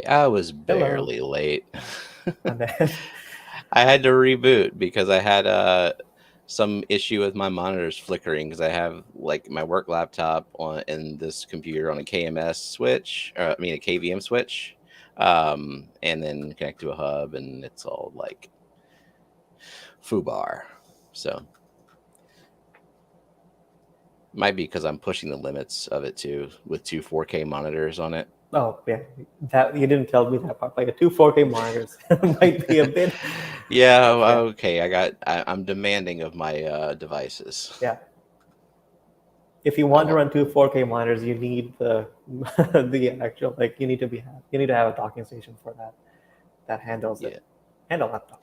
I was Hello. barely late. And then, I had to reboot because I had some issue with my monitors flickering because I have like my work laptop on and this computer on a KMS switch, or I mean a KVM switch, and then connect to a hub, and it's all like foobar. So might be because I'm pushing the limits of it too with two 4K monitors on it. oh yeah, that you didn't tell me that part. Like the two 4K monitors might be a bit. Yeah, Yeah, okay. I'm demanding of my devices. yeah. If you I want to want. run two 4K monitors, you need the the actual like you need to have a docking station for that that handles it Yeah, and a laptop.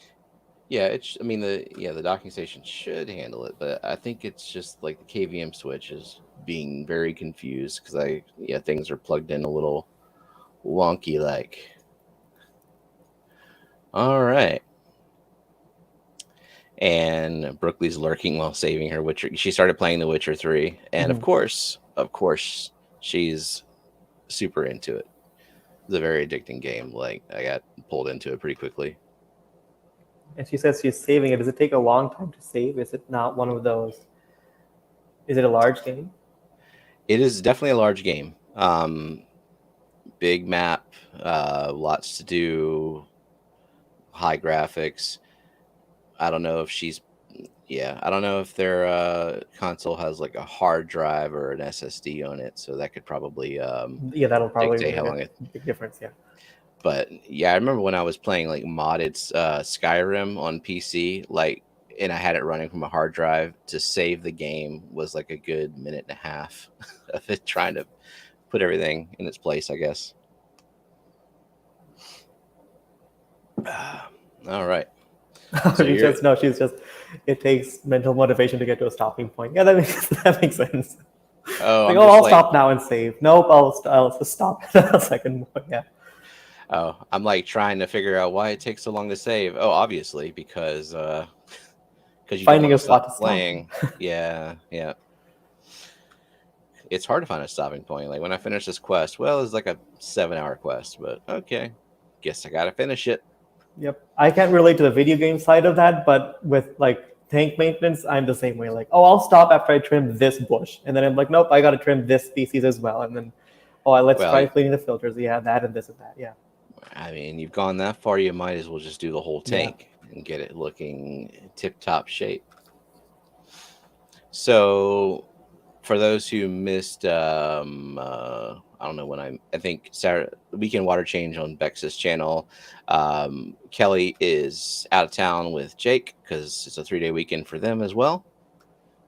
yeah. I mean the docking station should handle it, but I think it's just like the KVM switch is being very confused because things are plugged in a little wonky. Like, all right. And Brooklyn's lurking while saving her Witcher. She started playing The Witcher 3, and Mhm. of course, she's super into it. It's a very addicting game. Like I got pulled into it pretty quickly. And she says she's saving it. Does it take a long time to save? Is it not one of those? Is it a large game? It is definitely a large game. Big map, lots to do, high graphics. I don't know if she's I don't know if their console has like a hard drive or an SSD on it, so that could probably Yeah, that'll probably dictate make how a long it. big difference. Yeah. But yeah, I remember when I was playing like modded Skyrim on PC, like, and I had it running from a hard drive to save the game was like a good minute and a half of it trying to put everything in its place, I guess. All right. So She you're just no, she's just. It takes mental motivation to get to a stopping point. Yeah, that makes that makes sense. oh, Like, I'm oh, just I'll like stop now and save. Nope, I'll just stop at a second point. Yeah, I'm like trying to figure out why it takes so long to save. Oh, obviously because you don't finding want a to stop spot to stop. playing. Yeah, yeah. It's hard to find a stopping point. Like when I finish this quest, well, it's like a 7 hour quest, but okay, guess I gotta finish it. Yep, I can't relate to the video game side of that, but with like tank maintenance, I'm the same way. Like, oh, I'll stop after I trim this bush, and then I'm like, nope, I got to trim this species as well, and then oh, let's Well, try cleaning the filters. Yeah, that and this and that. Yeah, I mean, you've gone that far, you might as well just do the whole yeah. tank and get it looking tip top shape. So, for those who missed, I don't know when I think Saturday weekend water change on Bex's channel. Kelly is out of town with Jake because it's a 3-day weekend for them as well.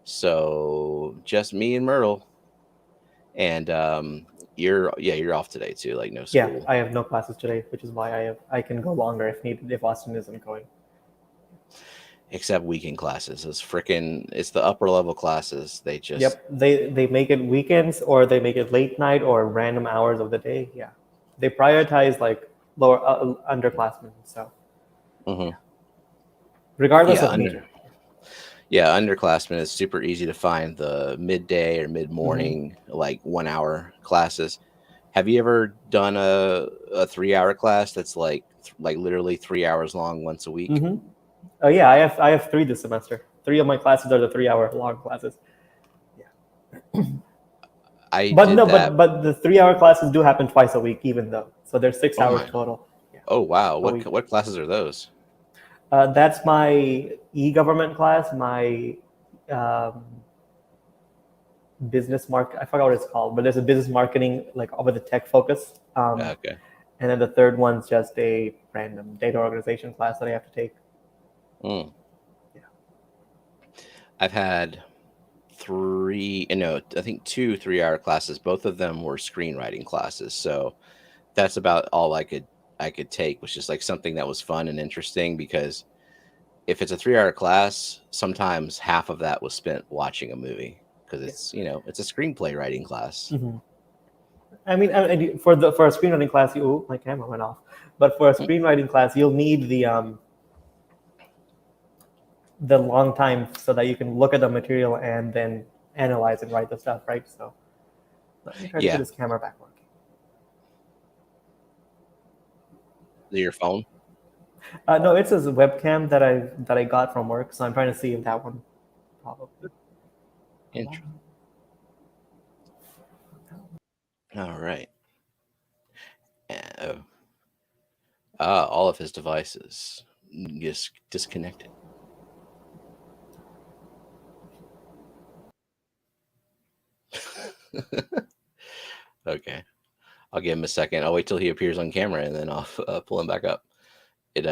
So just me and Myrtle, and you're off today too, like no Yeah, school. I have no classes today, which is why I can go longer if needed if Austin isn't going. Except weekend classes. It's the upper level classes. They just Yep, they make it weekends or they make it late night or random hours of the day. Yeah, they prioritize like lower underclassmen. So mhm. yeah, regardless yeah of under major. yeah underclassmen is super easy to find the midday or mid Mm-hmm. morning like 1 hour classes. Have you ever done a 3 hour class that's like literally 3 hours long once a week? Mm-hmm. Oh yeah, I have three this semester. Three of my classes are the 3 hour long classes. Yeah, I but did no, that. but the 3 hour classes do happen twice a week, even though. So there's six Oh hours my. total. Yeah, Oh wow. a What week. what classes are those? That's my e-government class, my um, business mark. I forgot what it's called, but there's a business marketing like with a tech focus. Okay. And then the third one's just a random data organization class that I have to take. Mm. Yeah. I've had three, no, I think two 3 hour classes. Both of them were screenwriting classes. So that's about all I could take, which is like something that was fun and interesting because if it's a 3 hour class, sometimes half of that was spent watching a movie because Yeah. it's a screenplay writing class. Mm-hmm. I mean, for a screenwriting class, you my camera went off. But for a Mm. screenwriting class, you'll need the long time so that you can look at the material and then analyze and write the stuff, right? So let me try to get Yeah. this camera back working. Is it your phone? No, it's a webcam that I got from work, so I'm trying to see if that one probably. Interesting. All right. Oh, all of his devices just disconnected. Okay, I'll give him a second. I'll wait till he appears on camera and then I'll pull him back up. It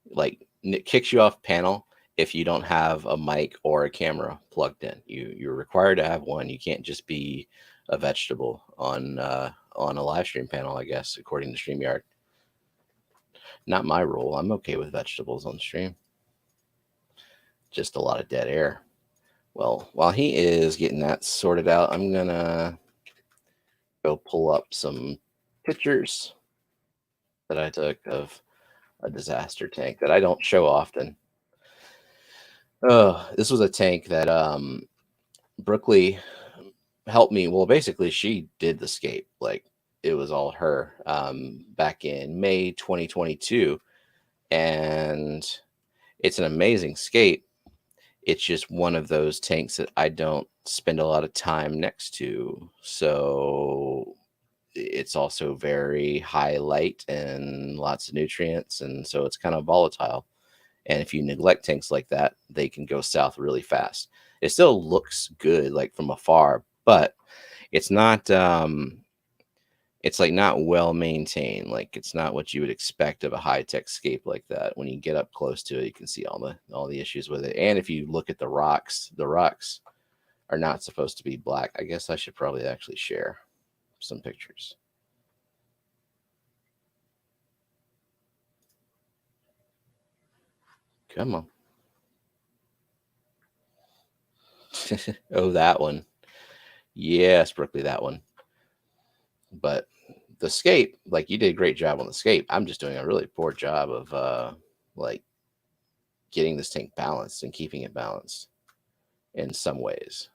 like it kicks you off panel if you don't have a mic or a camera plugged in. You're required to have one. You can't just be a vegetable on a live stream panel, I guess, according to StreamYard. Not my rule. I'm okay with vegetables on stream. Just a lot of dead air. Well, while he is getting that sorted out, I'm gonna go pull up some pictures that I took of a disaster tank that I don't show often. Oh, this was a tank that Brookley helped me. Well, basically, she did the scape. Like it was all her back in May 2022, and it's an amazing scape. It's just one of those tanks that I don't spend a lot of time next to. So it's also very high light and lots of nutrients. And so it's kind of volatile. And if you neglect tanks like that, they can go south really fast. It still looks good, like from afar, but it's not, it's like not well maintained. Like it's not what you would expect of a high tech scape like that. When you get up close to it, you can see all the issues with it. And if you look at the rocks are not supposed to be black. I guess I should probably actually share some pictures. Come on. Oh, that one. Yes, Brookley, that one. But the scape, like you did a great job on the scape. I'm just doing a really poor job of like getting this tank balanced and keeping it balanced in some ways.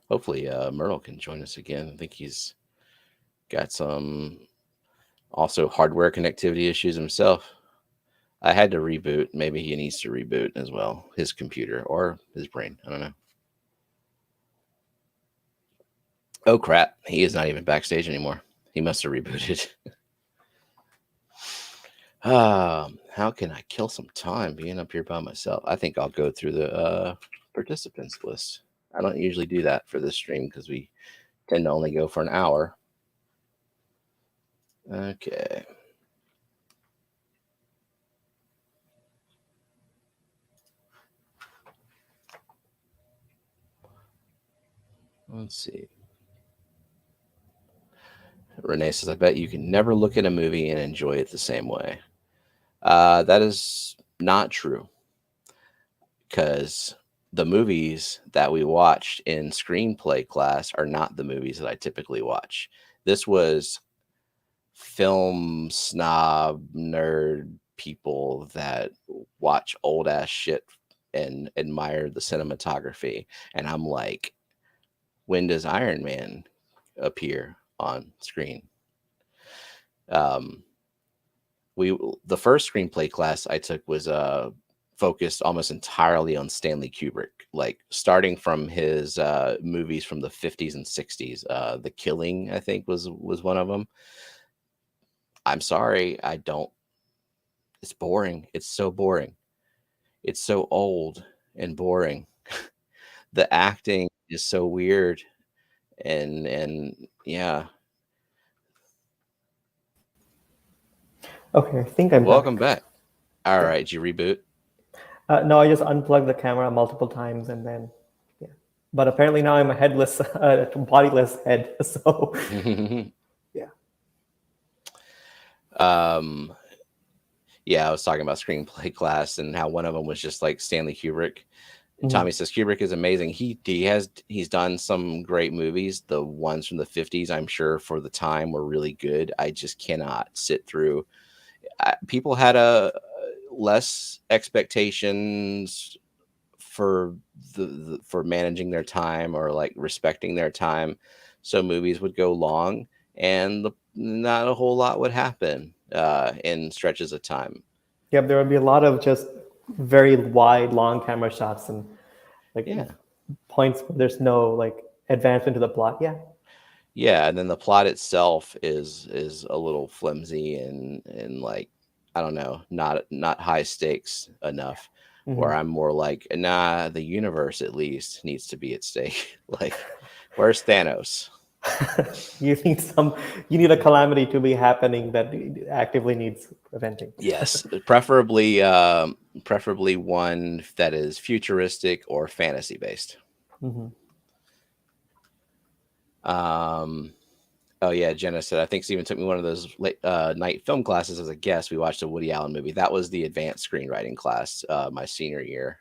Hopefully Myrtle can join us again. I think he's got some also hardware connectivity issues himself. I had to reboot. Maybe he needs to reboot as well, his computer or his brain. I don't know. Oh crap! He is not even backstage anymore. He must have rebooted. How can I kill some time being up here by myself? I think I'll go through the participants list. I don't usually do that for this stream because we tend to only go for an hour. Okay. Let's see. Renee says, I bet you can never look at a movie and enjoy it the same way. That is not true because the movies that we watched in screenplay class are not the movies that I typically watch. This was film snob nerd people that watch old ass shit and admire the cinematography. And I'm like, when does Iron Man appear on screen? The first screenplay class I took was focused almost entirely on Stanley Kubrick, like starting from his movies from the 50s and 60s. The Killing, I think, was one of them. I'm sorry, I don't. It's boring. It's so boring. It's so old and boring. The acting is so weird, and yeah. Okay, I think I'm Welcome back. back. All Yeah. right, did you reboot? No, I just unplugged the camera multiple times and then, yeah. But apparently now I'm a headless, bodiless head. So, yeah. Yeah, I was talking about screenplay class and how one of them was just like Stanley Kubrick. Tommy says Kubrick is amazing. He's done some great movies. The ones from the 50s, I'm sure for the time were really good. I just cannot sit through. People had a less expectations for for managing their time or like respecting their time, so movies would go long. and not a whole lot would happen in stretches of time. Yep, there would be a lot of just very wide, long camera shots and like Yeah. points where there's no like advancement to the plot. Yeah. Yeah, and then the plot itself is a little flimsy and like I don't know, not high stakes enough. Where Mm-hmm. I'm more like, nah, the universe at least needs to be at stake. Like, where's Thanos? you need some, you need a calamity to be happening that actively needs preventing. Yes, preferably one that is futuristic or fantasy based. Mm-hmm. Um, Oh yeah, Jenna said I think Steven took me one of those late night film classes as a guest. We watched a Woody Allen movie. That was the advanced screenwriting class my senior year.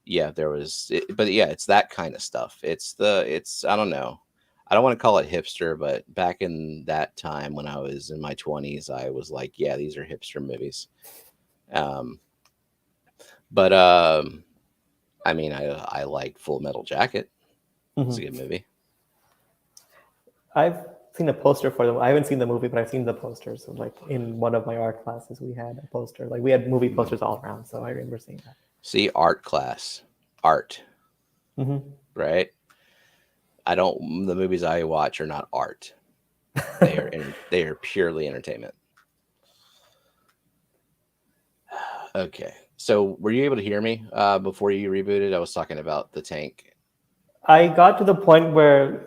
Yeah, there was, but yeah, it's that kind of stuff. It's I don't know. I don't want to call it hipster, but back in that time when I was in my 20s, I was like, yeah, these are hipster movies. Um, but I mean, I like Full Metal Jacket. It's a Mm-hmm. good movie. I've seen a poster for them. I haven't seen the movie, but I've seen the posters. So like in one of my art classes, we had a poster. Like we had movie Mhm. posters all around, so I remember seeing that. See, art class, art, Mm-hmm. right? I don't. The movies I watch are not art. They are purely entertainment. Okay. So were you able to hear me before you rebooted? I was talking about the tank. I got to the point where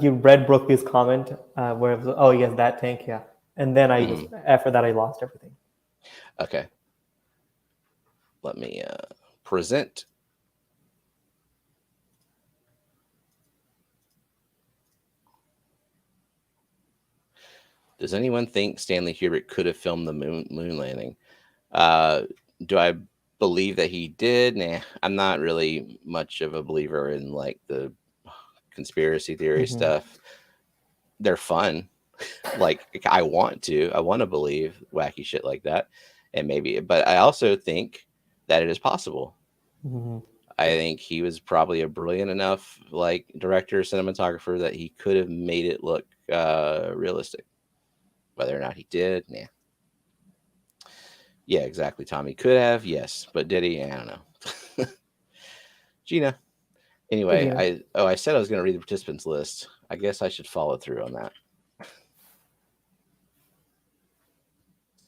you read Brooklyn's comment, where it was, oh yes, that tank, yeah. And then I just Hmm. after that I lost everything. Okay. Let me present. Does anyone think Stanley Kubrick could have filmed the moon landing? Uh, do I believe that he did? Nah, I'm not really much of a believer in like the conspiracy theory Mm-hmm. stuff. They're fun. Like I want to believe wacky shit like that, and maybe, but I also think that it is possible. Mm-hmm. I think he was probably a brilliant enough like director, cinematographer that he could have made it look realistic. Whether or not he did, yeah, yeah, exactly. Tommy could have, yes, but did he? I don't know. Gina. Anyway, Regina. I said I was going to read the participants list. I guess I should follow through on that.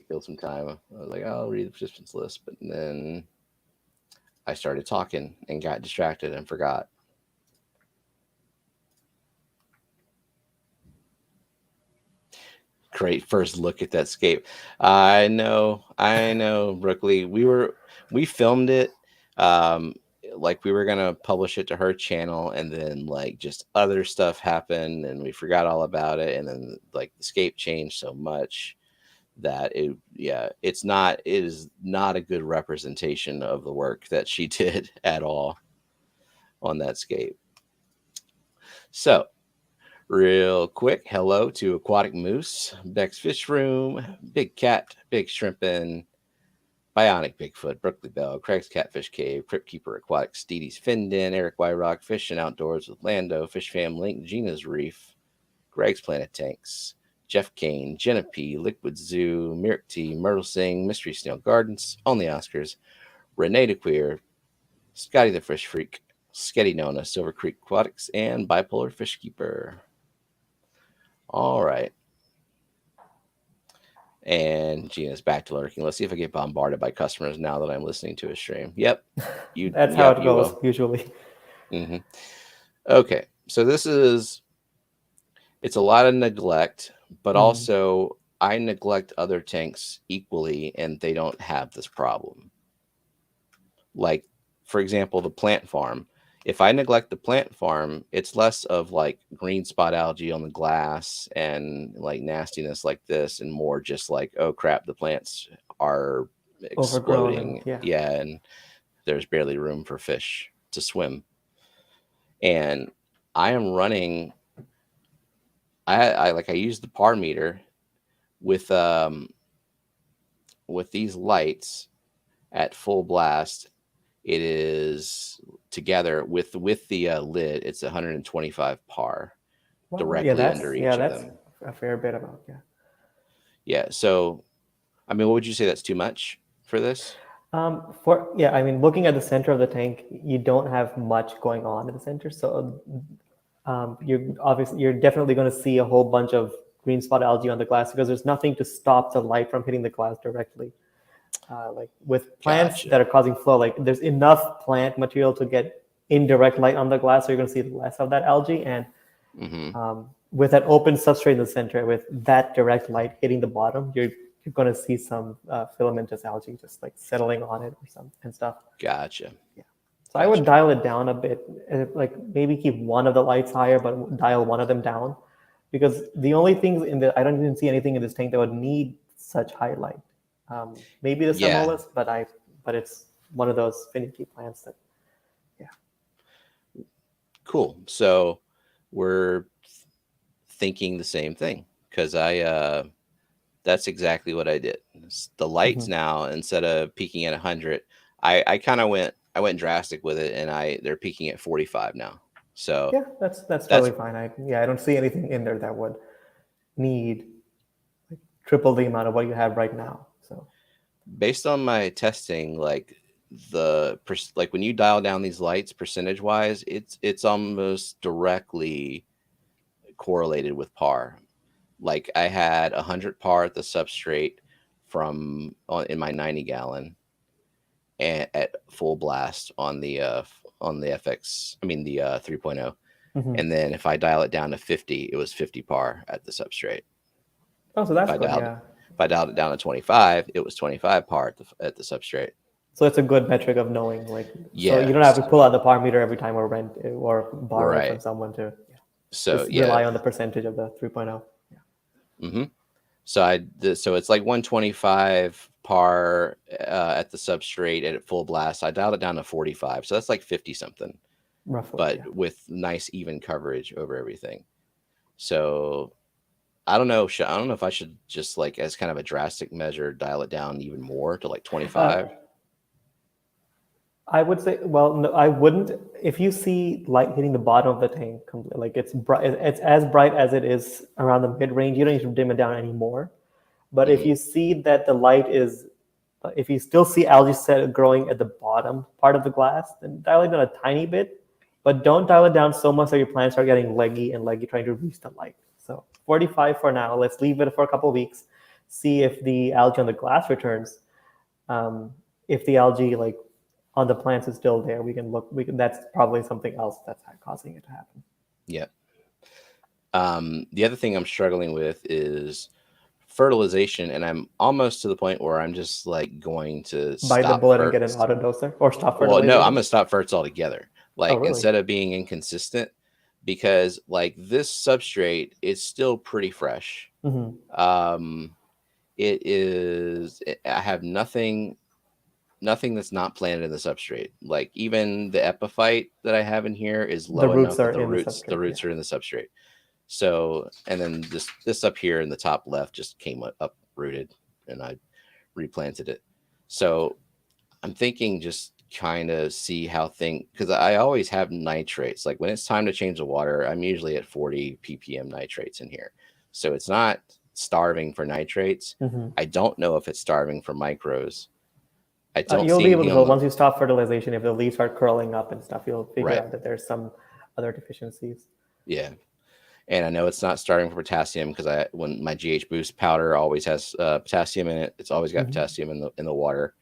Kill some time. I was like, oh, I'll read the participants list, but then I started talking and got distracted and forgot. Great first look at that scape. I know, Brooklyn. We filmed it, um, like we were gonna publish it to her channel, and then like just other stuff happened, and we forgot all about it, and then like the scape changed so much that it is not a good representation of the work that she did at all on that scape. So real quick, hello to Aquatic Moose, Beck's Fish Room, Big Cat, Big Shrimpin', Bionic Bigfoot, Brooklyn Bell, Craig's Catfish Cave, Crypt Keeper Aquatics, Dee Fin Den, Eric Wyrock, Fishing Outdoors with Lando, Fishfam Link, Gina's Reef, Greg's Planet Tanks, Jeff Kane, Jenna P, Liquid Zoo, Mirk T, Myrtle Sing, Mystery Snail Gardens, Only Oscars, Renee DeQueer, Scotty the Fish Freak, Sketty Nona, Silver Creek Aquatics, and Bipolar Fish Keeper. All right. And Gina's back to lurking. Let's see if I get bombarded by customers now that I'm listening to a stream. Yep. That's how Yep, it you goes will. usually. Hmm. Okay. So it's a lot of neglect, but Mm-hmm. also I neglect other tanks equally and they don't have this problem. Like, for example, the plant farm. If I neglect the plant farm, it's less of like green spot algae on the glass and like nastiness like this, and more just like, oh crap, the plants are Overgrown and exploding. yeah. Yeah, and there's barely room for fish to swim. And I am running. I use the par meter with these lights at full blast. It is together with the lid. It's 125 par Wow. directly under each of them. a fair bit amount. Yeah. Yeah. So, I mean, what would you say that's too much for this? I mean, looking at the center of the tank, you don't have much going on in the center, so you're definitely going to see a whole bunch of green spot algae on the glass because there's nothing to stop the light from hitting the glass directly. Like with plants Gotcha. that are causing flow, like there's enough plant material to get indirect light on the glass, so you're going to see less of that algae. And Mm-hmm. with that open substrate in the center, with that direct light hitting the bottom, you're going to see some filamentous algae just like settling on it or some and stuff. Gotcha. Yeah. So I would Gotcha. dial it down a bit, like maybe keep one of the lights higher, but dial one of them down, because the only things I don't even see anything in this tank that would need such high light. Maybe the Yeah. Samolas, but it's one of those finicky plants that, yeah. Cool. So we're thinking the same thing because that's exactly what I did. The lights Mm-hmm. now, instead of peaking at 100, I kind of went drastic with it, and they're peaking at 45 now. So Yeah, that's that's totally fine. I don't see anything in there that would need like triple the amount of what you have right now. So based on my testing. Like like when you dial down these lights percentage wise, it's almost directly correlated with par. Like I had 100 par at the substrate in my 90 gallon, and at full blast on the FX, I mean the 3.0. mm-hmm. And then if I dial it down to 50, it was 50 par at the substrate. Oh, so If that's I good. dialed Yeah. if I dialed it down to 25, it was 25 par at the substrate. So it's a good metric of knowing, like, so you don't have to Yes. pull out the par meter every time or rent it or borrow it from Right. someone to So just yeah. rely on the percentage of the 3.0. Yeah. Mm-hmm. So it's like 125 par at the substrate at full blast. I dialed it down to 45, so that's like 50 something, Roughly, but yeah. with nice even coverage over everything. So I don't know. I don't know if I should just, like, as kind of a drastic measure, dial it down even more to like Uh, 25. I would say, well, no, I wouldn't. If you see light hitting the bottom of the tank, like it's bright, it's as bright as it is around the mid range. You don't need to dim it down anymore. But if Hmm. you see that the light is, if you still see algae growing at the bottom part of the glass, then dial it down a tiny bit, but don't dial it down so much that your plants are getting leggy trying to reach the light. So 45 for now. Let's leave it for a couple of weeks, see if the algae on the glass returns. If the algae like on the plants is still there, we can look. That's probably something else that's causing it to happen. Yeah. The other thing I'm struggling with is fertilization, and I'm almost to the point where I'm just like going to Bite the stop bullet and get an ferts. auto doser or stop Well, no, I'm fertilization. gonna stop ferts altogether. Oh, Like, really? instead of being inconsistent, because like this substrate is still pretty fresh. Mm-hmm. Um, I have nothing that's not planted in the substrate. Like even the epiphyte that I have in here is The low roots enough that are the in the roots the substrate. roots Yeah. are in the substrate. So, and then this up here in the top left just came uprooted, and I replanted it. So I'm thinking just kind of see how because I always have nitrates. Like when it's time to change the water, I'm usually at 40 ppm nitrates in here. So it's not starving for nitrates. Mm-hmm. I don't know if it's starving for micros. I don't You'll see be able anything to on tell the once you stop fertilization. If the leaves start curling up and stuff, you'll figure right. out that there's some other deficiencies. Yeah. And I know it's not starting for potassium because when my GH boost powder always has potassium in it. It's always got Mm-hmm. potassium in the water.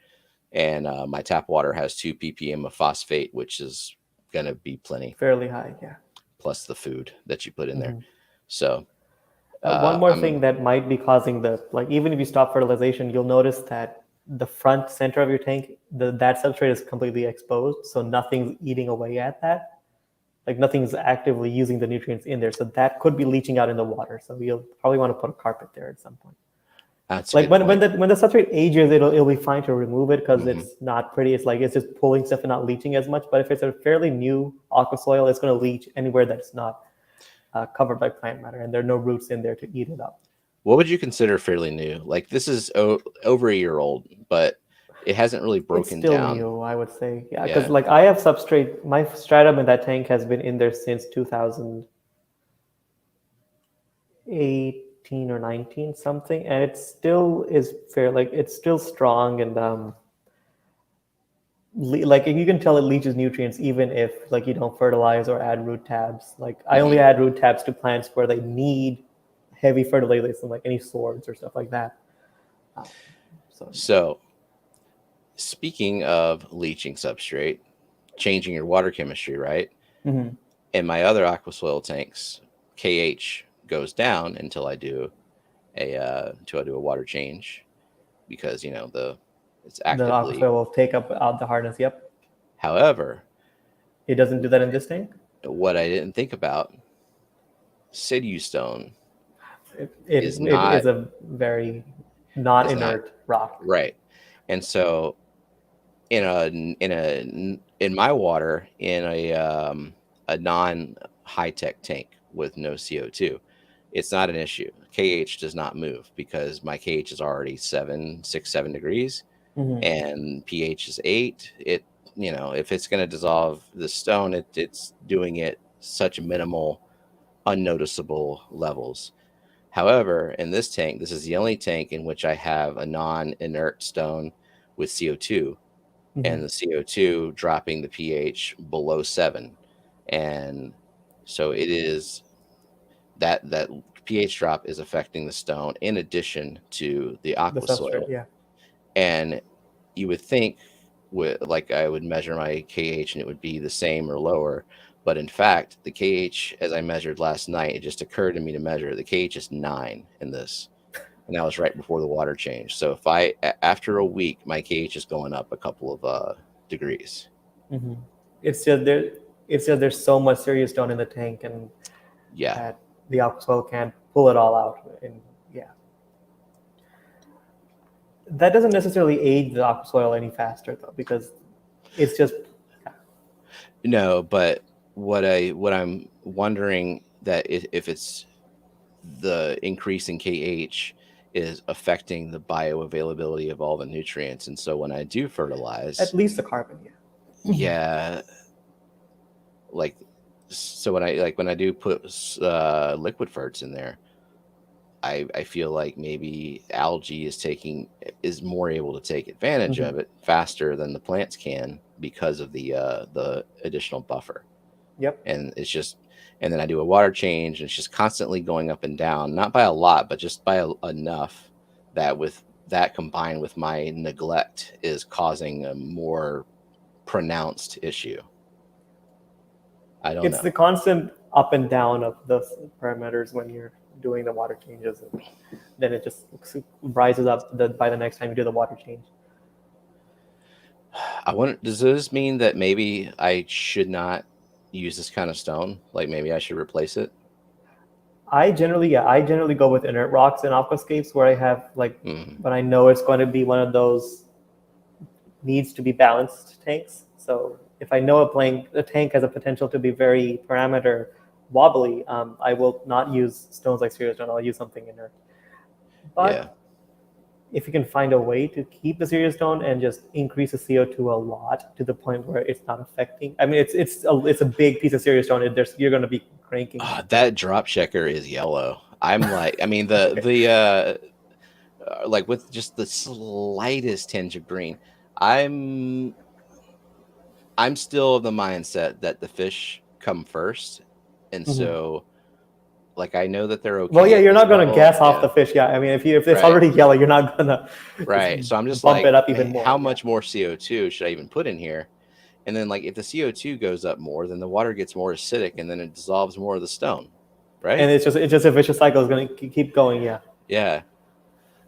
And my tap water has 2 ppm of phosphate, which is gonna be plenty, Fairly high, yeah. plus the food that you put in there. Mm-hmm. So One more thing I'm that might be causing like even if you stop fertilization, you'll notice that the front center of your tank, that substrate is completely exposed, so nothing's eating away at that. Like nothing's actively using the nutrients in there, so that could be leaching out in the water. So you'll probably want to put a carpet there at some point. That's a Like good point. when the substrate ages, it'll be fine to remove it because Hmm. it's not pretty. It's like it's just pulling stuff and not leaching as much. But if it's a fairly new aqua soil, it's going to leach anywhere that's not covered by plant matter, and there are no roots in there to eat it up. What would you consider fairly new? Like this is over a year old, but it hasn't really It's broken still down. new, I would say. Yeah, because Yeah. like I have substrate. My stratum in that tank has been in there since 2008, 18 or 19 something, and it still is fair. Like it's still strong, and like you can tell it leaches nutrients even if like you don't fertilize or add root tabs. Like I only add root tabs to plants where they need heavy fertilization, like any swords or stuff like that. So, speaking of leaching substrate, changing your water chemistry, right? Mm-hmm. In my other aquasoil tanks, KH goes down until I do a water change, because it's The actively. aquasoil will take up out the hardness. Yep. However, It doesn't do that in this tank. what I didn't think about, sinew stone It is is not a very is not non-inert rock. right, and so in my water, in a non high tech tank with no CO2, it's not an issue. KH does not move because my KH is already 7 6 7 degrees, Mm-hmm. and pH is 8. If it's going to dissolve the stone, it's doing it such minimal, unnoticeable levels. However, in this tank, this is the only tank in which I have a non-inert stone with CO2, and the CO2 dropping the pH below 7. And so it is that pH drop is affecting the stone in addition to the The aqua substrate, soil. yeah. And you would think, with like, I would measure my KH and it would be the same or lower, but in fact the KH, as I measured last night, it just occurred to me to measure, the KH is 9 in this, and that was right before the water change. So if after a week, my KH is going up a couple of degrees. Mm-hmm. It's just there. It's just there's so much serious stone in the tank, and Yeah. that the aquasoil can't pull it all out. And yeah, that doesn't necessarily aid the aquasoil any faster though, because it's just No, but what I'm wondering, that if it's the increase in KH is affecting the bioavailability of all the nutrients, and so when I do fertilize, at least the carbon. Yeah. yeah, like, so when I do put liquid ferts in there, I feel like maybe algae is more able to take advantage of it faster than the plants can because of the additional buffer. Yep. And and then I do a water change, and it's just constantly going up and down, not by a lot, but just by enough that, with that combined with my neglect, is causing a more pronounced issue. I don't It's know. the constant up and down of the parameters when you're doing the water changes, and then it just rises up by the next time you do the water change. Does this mean that maybe I should not use this kind of stone? Like, maybe I should replace it? I generally go with inert rocks and aquascapes where I have but I know it's going to be one of those needs to be balanced tanks. So if I know a tank has a potential to be very parameter wobbly, I will not use stones like serious stone. I'll use something inert. But Yeah. if you can find a way to keep the serious stone and just increase the CO2 a lot to the point where it's not affecting. I mean, it's a big piece of serious stone. You're going to be cranking. That drop checker is yellow. I'm like, I mean, the like, with just the slightest tinge of green, I'm still of the mindset that the fish come first, and so, like, I know that they're okay. Well, yeah, at you're this not going to level. gas off Yeah. the fish. Yeah, I mean, if it's Right. already yellow, you're not going to Right. So I'm just bump like, it up even man, more. how much more CO2 should I even put in here? And then, like, if the CO2 goes up more, then the water gets more acidic, and then it dissolves more of the stone, right? And it's just a vicious cycle. It's going to keep going. Yeah. Yeah.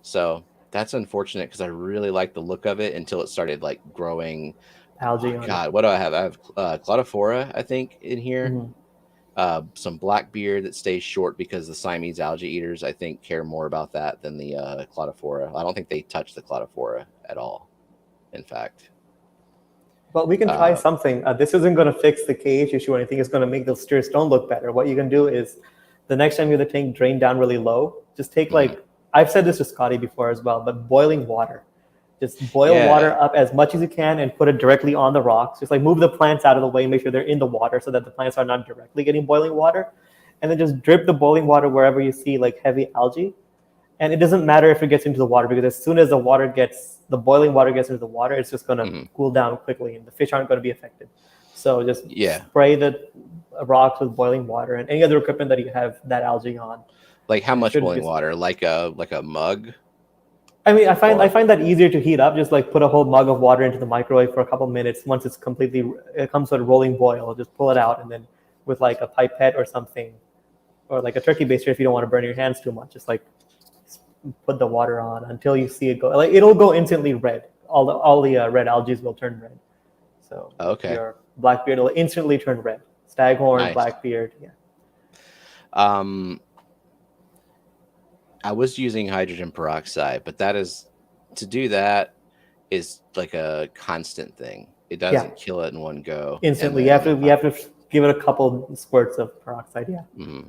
So that's unfortunate, because I really like the look of it until it started like growing Algae. Oh, God, what do I have? I have claudiphora, I think, in here. Some black beard that stays short because the Siamese algae eaters, I think, care more about that than the claudiphora. I don't think they touch the claudiphora at all, in fact. But we can try something. This isn't going to fix the KH issue or anything. It's going to make the stir stone look better. What you can do is, the next time you have the tank drain down really low, just take I've said this to Scotty before as well, but boiling water. Just boil water up as much as you can and put it directly on the rocks. Just like move the plants out of the way and make sure they're in the water so that the plants are not directly getting boiling water. and then just drip the boiling water wherever you see like heavy algae. And it doesn't matter if it gets into the water, because as soon as the boiling water gets into the water, it's just going to cool down quickly and the fish aren't going to be affected. So just spray the rocks with boiling water and any other equipment that you have that algae on. Like how much boiling water? Like a mug? I mean, I find that easier to heat up. Just like put a whole mug of water into the microwave for a couple minutes. Once it comes to a rolling boil, just pull it out, and then with like a pipette or something, or like a turkey baster if you don't want to burn your hands too much, just like put the water on until you see it go. Like it'll go instantly red. All the red algae will turn red. So your blackbeard will instantly turn red. Staghorn, blackbeard, I was using hydrogen peroxide, but to do that is like a constant thing. It doesn't kill it in one go. Instantly, you have to give it a couple squirts of peroxide. Mm-hmm.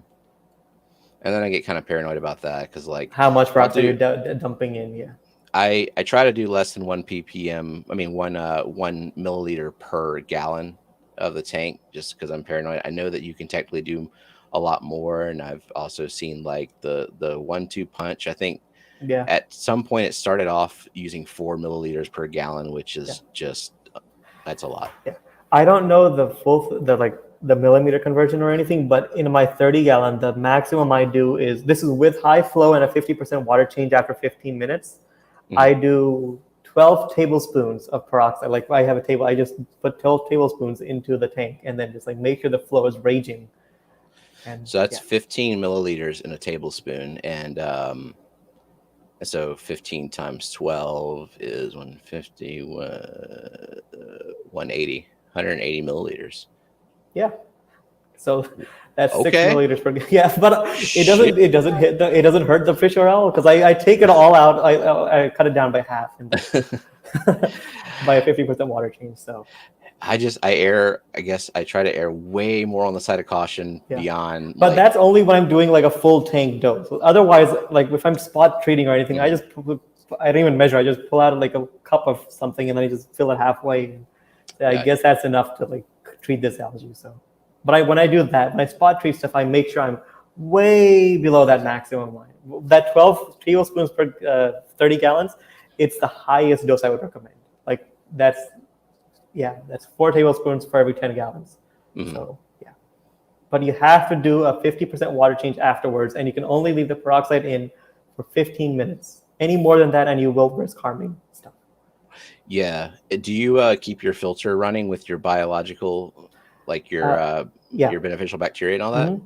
And then I get kind of paranoid about that because like how much peroxide you're dumping in. I try to do less than 1 ppm. I mean 1 milliliter per gallon of the tank, just because I'm paranoid. I know that you can technically do a lot more, and I've also seen like the 1-2 punch. I think at some point it started off using 4 milliliters per gallon, which is just that's a lot. I don't know the millimeter conversion or anything, but in my 30 gallon, the maximum I do this is with high flow and a 50% water change after 15 minutes. I do 12 tablespoons of peroxide. Like I have a table, I just put 12 tablespoons into the tank and then just like make sure the flow is raging. And so that's 15 milliliters in a tablespoon, and so 15 times 12 is 150, 180 milliliters. So that's 6 milliliters per. But it doesn't hurt the fish or all, because I take it all out. I cut it down by half and by a 50% water change. So I guess I try to err way more on the side of caution beyond. But that's only when I'm doing like a full tank dose. Otherwise, like if I'm spot treating or anything, I don't even measure. I just pull out like a cup of something and then I just fill it halfway. I guess that's enough to like treat this algae. So, but when I do that, when I spot treat stuff, I make sure I'm way below that maximum line. That 12 tablespoons per 30 gallons, it's the highest dose I would recommend. Like that's 4 tablespoons for every 10 gallons. So but you have to do a 50% water change afterwards, and you can only leave the peroxide in for 15 minutes. Any more than that, and you will risk harming stuff. Do you keep your filter running with your biological, like your beneficial bacteria and all that?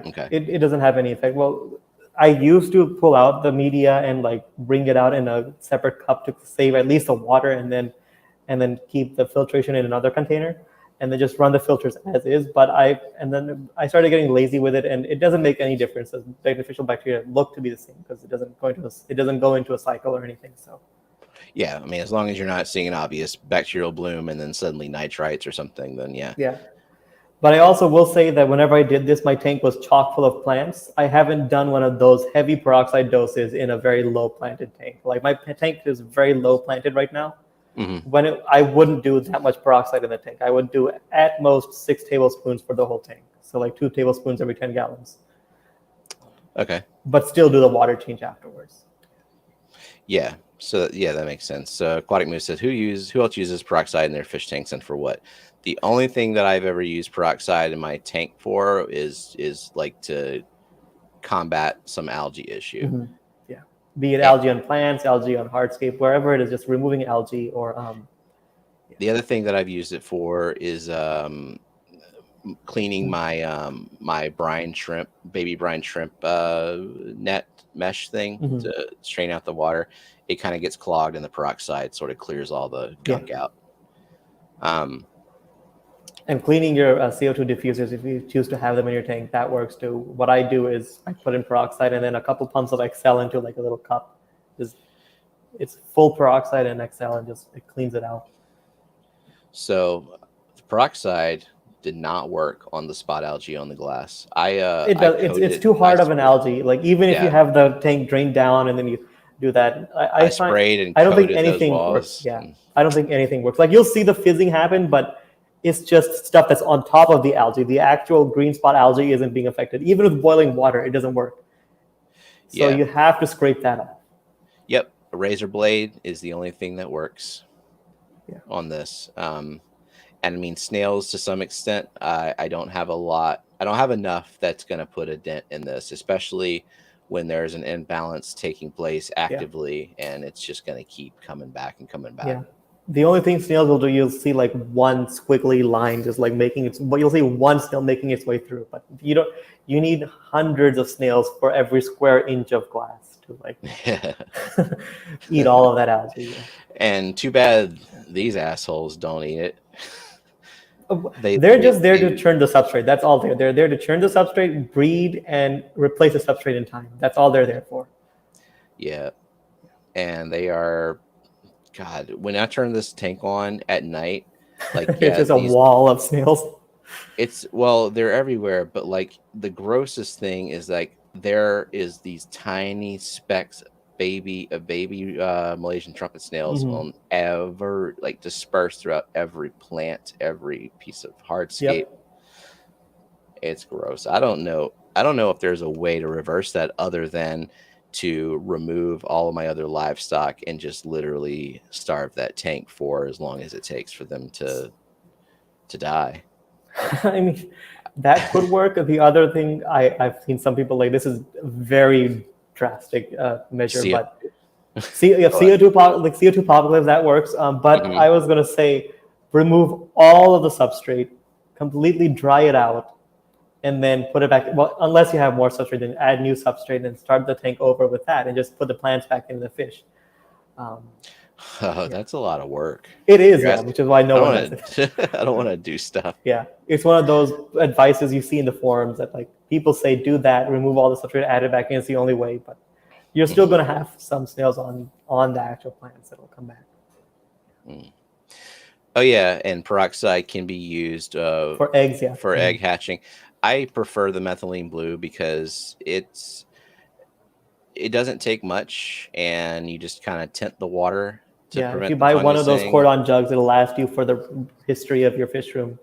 Okay. It doesn't have any effect. Well, I used to pull out the media and like bring it out in a separate cup to save at least the water, and then keep the filtration in another container, and then just run the filters as is. But I started getting lazy with it, and it doesn't make any difference. The beneficial bacteria look to be the same because it doesn't go into a cycle or anything. So I mean, as long as you're not seeing an obvious bacterial bloom and then suddenly nitrites or something, then But I also will say that whenever I did this, my tank was chock full of plants. I haven't done one of those heavy peroxide doses in a very low planted tank. Like my tank is very low planted right now. I wouldn't do that much peroxide in the tank. I would do at most 6 tablespoons for the whole tank. So like 2 tablespoons every 10 gallons. Okay. But still do the water change afterwards. So that makes sense. So Aquatic Moose says, who else uses peroxide in their fish tanks and for what? The only thing that I've ever used peroxide in my tank for is like to combat some algae issue. Be it algae on plants, algae on hardscape, wherever it is, just removing algae or. The other thing that I've used it for is cleaning my baby brine shrimp net mesh thing to strain out the water. It kind of gets clogged, and the peroxide sort of clears all the gunk out. And cleaning your CO2 diffusers, if you choose to have them in your tank, that works too. What I do is I put in peroxide and then a couple pumps of Excel into like a little cup. It's full peroxide and Excel, and it cleans it out. So the peroxide did not work on the spot algae on the glass. It's too hard of an algae. Like even if you have the tank drained down and then you do that, I sprayed and I don't think coated anything those walls. works. I don't think anything works. Like you'll see the fizzing happen, but It's just stuff that's on top of the algae. The actual green spot algae isn't being affected. Even with boiling water, it doesn't work. So Yeah. you have to scrape that off. Yep. A razor blade is the only thing that works Yeah. on this. And I mean, snails to some extent. I don't have a lot. I don't have enough that's going to put a dent in this, especially when there's an imbalance taking place Yeah. actively, and it's just going to keep coming back and coming back. Yeah. The only thing snails will do, you'll see like one squiggly line just like making its, but you'll see one snail making its way through. But you don't, you need hundreds of snails for every square inch of glass to like eat all of that algae. Yeah. And too bad these assholes don't eat it. They're just there to churn the substrate. That's all they're there to churn the substrate, breed, and replace the substrate in time. That's all they're there for. Yeah. And they are, God, when I turn this tank on at night, like, It's just a wall of snails. It's, well, they're everywhere, but like the grossest thing is like there is these tiny specks, baby Malaysian trumpet snails on like dispersed throughout every plant, every piece of hardscape. Yep. It's gross. I don't know if there's a way to reverse that other than to remove all of my other livestock and just literally starve that tank for as long as it takes for them to die. I mean, that could work. The other thing I've seen some people like, this is a very drastic measure, but CO2 like CO2 apocalypse, that works. But I was gonna say, remove all of the substrate, completely dry it out, and then put it back. Well, unless you have more substrate, then add new substrate and start the tank over with that, and just put the plants back in the fish. That's a lot of work. It is, yeah, which is why no one does it. I don't want to do stuff. Yeah, it's one of those advices you see in the forums that like people say, do that, remove all the substrate, add it back in. It's the only way, but you're still going to have some snails on the actual plants that will come back. Oh yeah, and peroxide can be used for eggs. Yeah, for egg hatching. I prefer the methylene blue because it doesn't take much, and you just kind of tint the water. Yeah, if you buy one of those cordon jugs, it'll last you for the history of your fish room.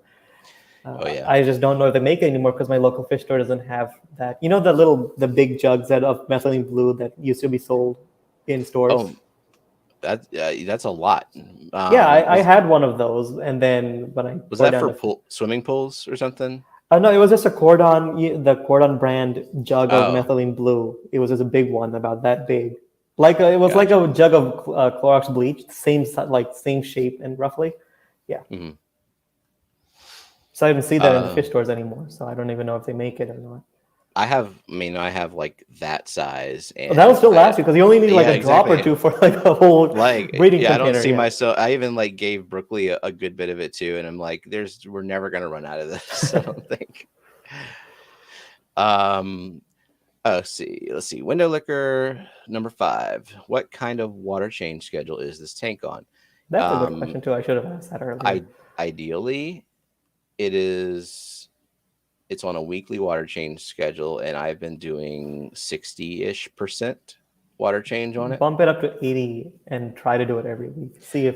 Oh yeah. I just don't know if they make it anymore because my local fish store doesn't have that. You know the big jugs of methylene blue that used to be sold in stores. Oh, that's a lot. Yeah, I had one of those, and then when I was that for swimming pools or something? No, it was just a the Cordon brand jug of methylene blue. It was just a big one, about that big. Like it was like a jug of Clorox bleach, same shape and roughly, yeah. So I don't see that in the fish stores anymore. So I don't even know if they make it or not. I have like that size, and that'll still last you because you only need like a drop or two for like a whole breeding container. I don't see myself. I even like gave Brookley a good bit of it too, and I'm like, we're never gonna run out of this. I don't think. Let's see. Window liquor number 5. What kind of water change schedule is this tank on? That's a good question too. I should have asked that earlier. Ideally, it's on a weekly water change schedule, and I've been doing 60-ish% water change on it. Bump it up to 80 and try to do it every week. See if,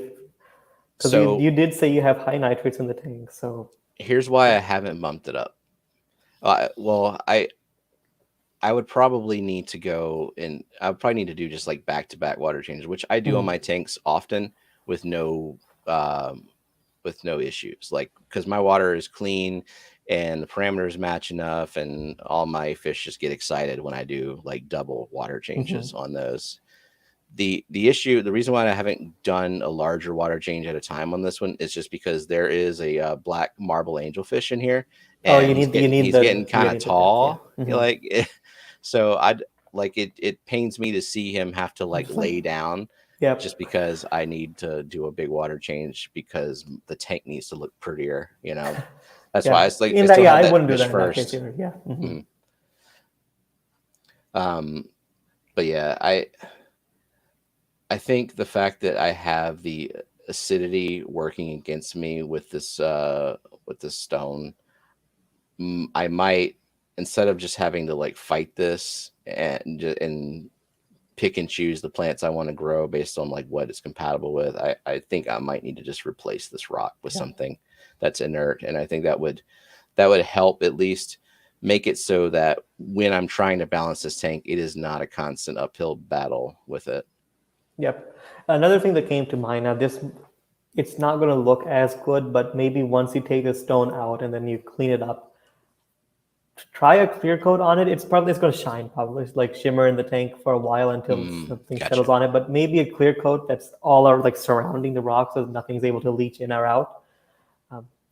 because you did say you have high nitrates in the tank. So here's why I haven't bumped it up. Well, I would probably need to go and I would probably need to do just like back-to-back water changes, which I do on my tanks often with no issues. Like, because my water is clean and the parameters match enough, and all my fish just get excited when I do like double water changes on those. The reason why I haven't done a larger water change at a time on this one is just because there is a black marble angelfish in here. And he's getting kind of tall. So it pains me to see him have to like lay down. Yep. Just because I need to do a big water change because the tank needs to look prettier, That's why it's like I wouldn't do that first. Yeah. But yeah, I think the fact that I have the acidity working against me with this stone, I might, instead of just having to like fight this and pick and choose the plants I want to grow based on like what it's compatible with, I think I might need to just replace this rock with something that's inert, and I think that would help at least make it so that when I'm trying to balance this tank, it is not a constant uphill battle with it. Yep. Another thing that came to mind now, this it's not going to look as good, but maybe once you take the stone out and then you clean it up, try a clear coat on it. It's going to shine, probably. It's like shimmer in the tank for a while until something settles Gotcha. on it. But maybe a clear coat that's all are like surrounding the rock, so nothing's able to leach in or out.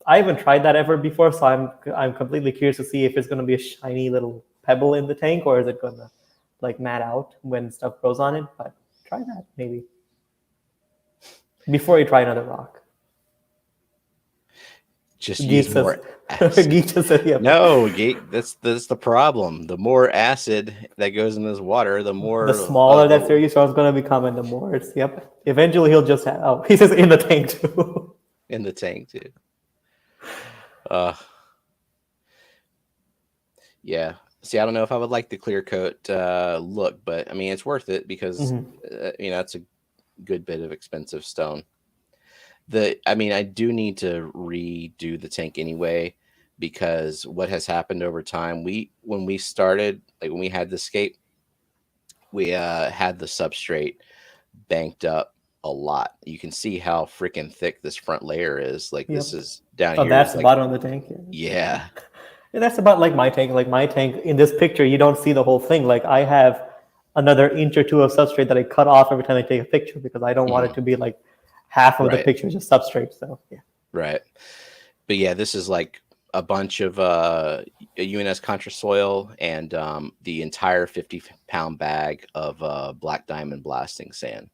I haven't tried that ever before, so I'm completely curious to see if it's going to be a shiny little pebble in the tank, or is it going to like mat out when stuff grows on it. But try that maybe before you try another rock. Just use Geet more says, acid. Geet says, yeah. No, Gate, that's the problem. The more acid that goes in this water, the The more smaller of that the series is going to become, and the more it's, yep. Eventually, he'll just have, oh, he says in the tank too. in the tank too. Uh, yeah. See, I don't know if I would like the clear coat look, but I mean, it's worth it because it's a good bit of expensive stone. I mean, I do need to redo the tank anyway because what has happened over time. When we started, like when we had the scape, we had the substrate banked up a lot. You can see how freaking thick this front layer is. Like Yep. this is down Oh, here that's is the like, bottom of the tank. yeah, And that's about like my tank. Like my tank in this picture, you don't see the whole thing. Like I have another inch or two of substrate that I cut off every time I take a picture because I don't want it to be like half of the Right. picture is just substrate. So yeah. Right. But yeah, this is like a bunch of UNS Contra soil and the entire 50-pound bag of black diamond blasting sand.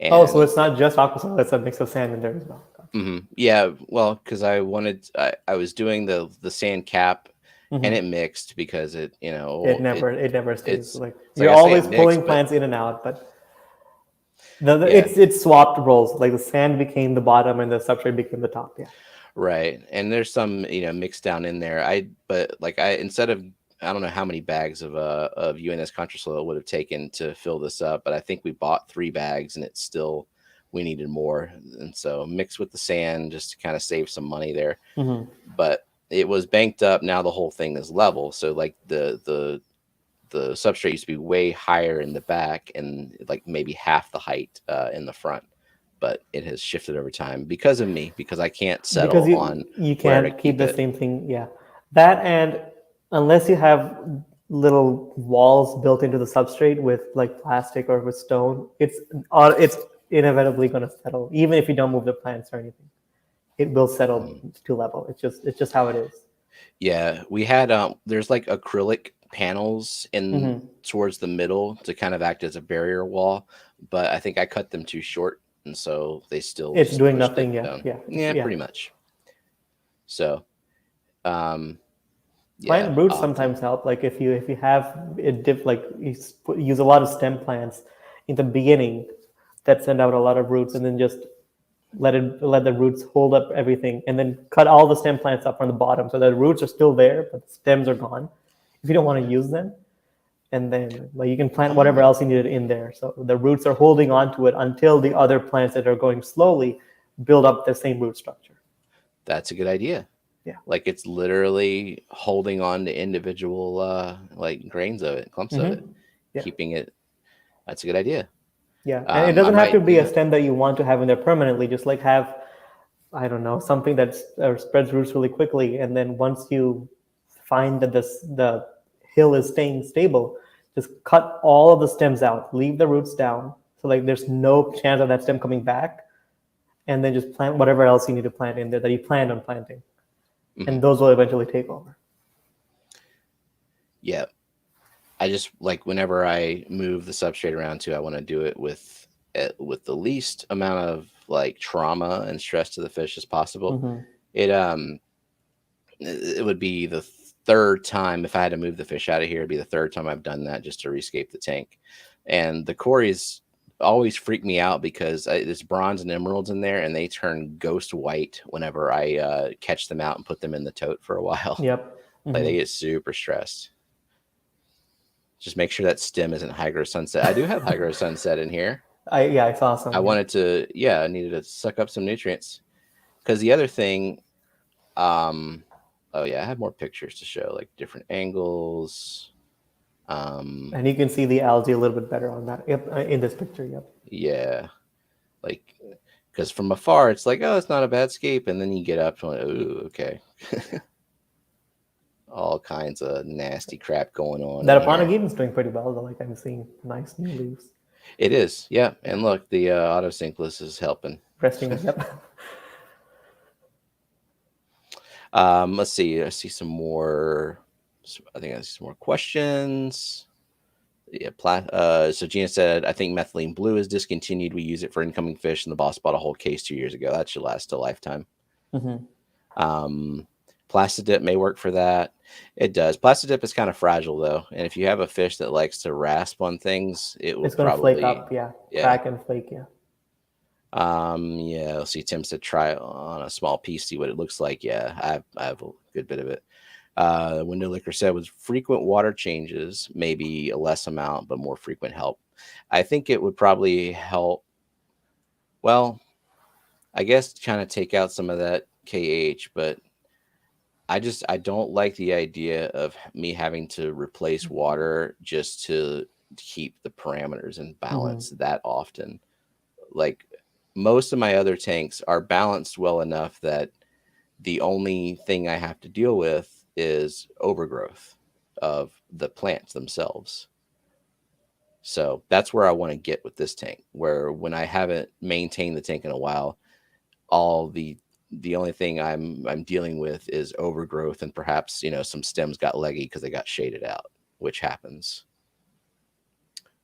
Oh, so And it's not just aqua soil; it's a mix of sand in there as well. yeah, well, because I was doing the sand cap and it mixed because It never stays. Like it's like you're I say, it always mixed, pulling but plants in and out, but yeah, it's swapped roles. Like the sand became the bottom and the substrate became the top. Yeah. right. And there's some mixed down in there. But like instead of, I don't know how many bags of UNS Contra soil would have taken to fill this up, but I think we bought 3 bags and it's still, we needed more, and so mixed with the sand just to kind of save some money there. But it was banked up. Now the whole thing is level, so like the substrate used to be way higher in the back and like maybe half the height in the front, but it has shifted over time because of me, because I can't Because settle on you where to can't keep keep the it. same thing. Yeah, that, and unless you have little walls built into the substrate with like plastic or with stone, it's inevitably going to settle even if you don't move the plants or anything. It will settle to level. It's just how it is. Yeah, we had there's like acrylic panels in towards the middle to kind of act as a barrier wall, but I think I cut them too short, and so they still It's just doing pushed it nothing. Yeah, down. yeah, Yeah, pretty much. So um yeah, plant roots I'll have to. sometimes help. Like if you have it like use a lot of stem plants in the beginning that send out a lot of roots, and then just let the roots hold up everything, and then cut all the stem plants up from the bottom so the roots are still there but the stems are gone if you don't want to use them. And then like you can plant whatever else you needed in there, so the roots are holding on to it until the other plants that are going slowly build up the same root structure. That's a good idea. Yeah. Like it's literally holding on to individual like grains of it, clumps of it, Yeah. keeping it. That's a good idea. Yeah, and it I doesn't have to might do be a that. stem that you want to have in there permanently. Just like have, I don't know, something that spreads roots really quickly, and then once you find that the hill is staying stable, just cut all of the stems out, leave the roots down, so like there's no chance of that stem coming back, and then just plant whatever else you need to plant in there that you planned on planting, Mhm. and those will eventually take over. Yeah. I just like whenever I move the substrate around too, I want to do it with the least amount of like trauma and stress to the fish as possible. It it would be the third time if I had to move the fish out of here. It'd be the third time I've done that just to rescape the tank. And the cories always freak me out because there's bronze and emeralds in there, and they turn ghost white whenever I catch them out and put them in the tote for a while. Yep. Like they get super stressed. Just make sure that stem isn't hygro sunset. I do have hygro sunset in here. I saw I some. Yeah. wanted to, yeah, I needed to suck up some nutrients. Because the other thing, Oh yeah, I have more pictures to show, like different angles. And you can see the algae a little bit better on that. Yep, in this picture. Yep. Yeah, like because from afar it's like, oh, it's not a bad scape, and then you get up and like, ooh, okay. All kinds of nasty crap going on That in Apana here. game is doing pretty well though. Like I'm seeing nice new leaves. It is, yeah. Yeah. And look, the auto sync is helping. Resting up. Yep. Let's see. I see some more. I think I see some more questions. Yeah, so Gina said, I think methylene blue is discontinued. We use it for incoming fish, and the boss bought a whole case 2 years ago. That should last a lifetime. Mm-hmm. Plastidip may work for that. It does. Plastidip is kind of fragile though, and if you have a fish that likes to rasp on things, it will It's gonna flake probably, up. Yeah. yeah. Crack and flake. Yeah. Yeah. Let's see. Tim said try on a small piece, see what it looks like. Yeah, I have a good bit of it. Window Liquor said was frequent water changes, maybe a less amount, but more frequent help. I think it would probably help. Well, I guess kind of take out some of that KH, but I don't like the idea of me having to replace water just to keep the parameters in balance that often. Like most of my other tanks are balanced well enough that the only thing I have to deal with is overgrowth of the plants themselves. So that's where I want to get with this tank, where when I haven't maintained the tank in a while, all the only thing I'm dealing with is overgrowth, and perhaps some stems got leggy because they got shaded out, which happens.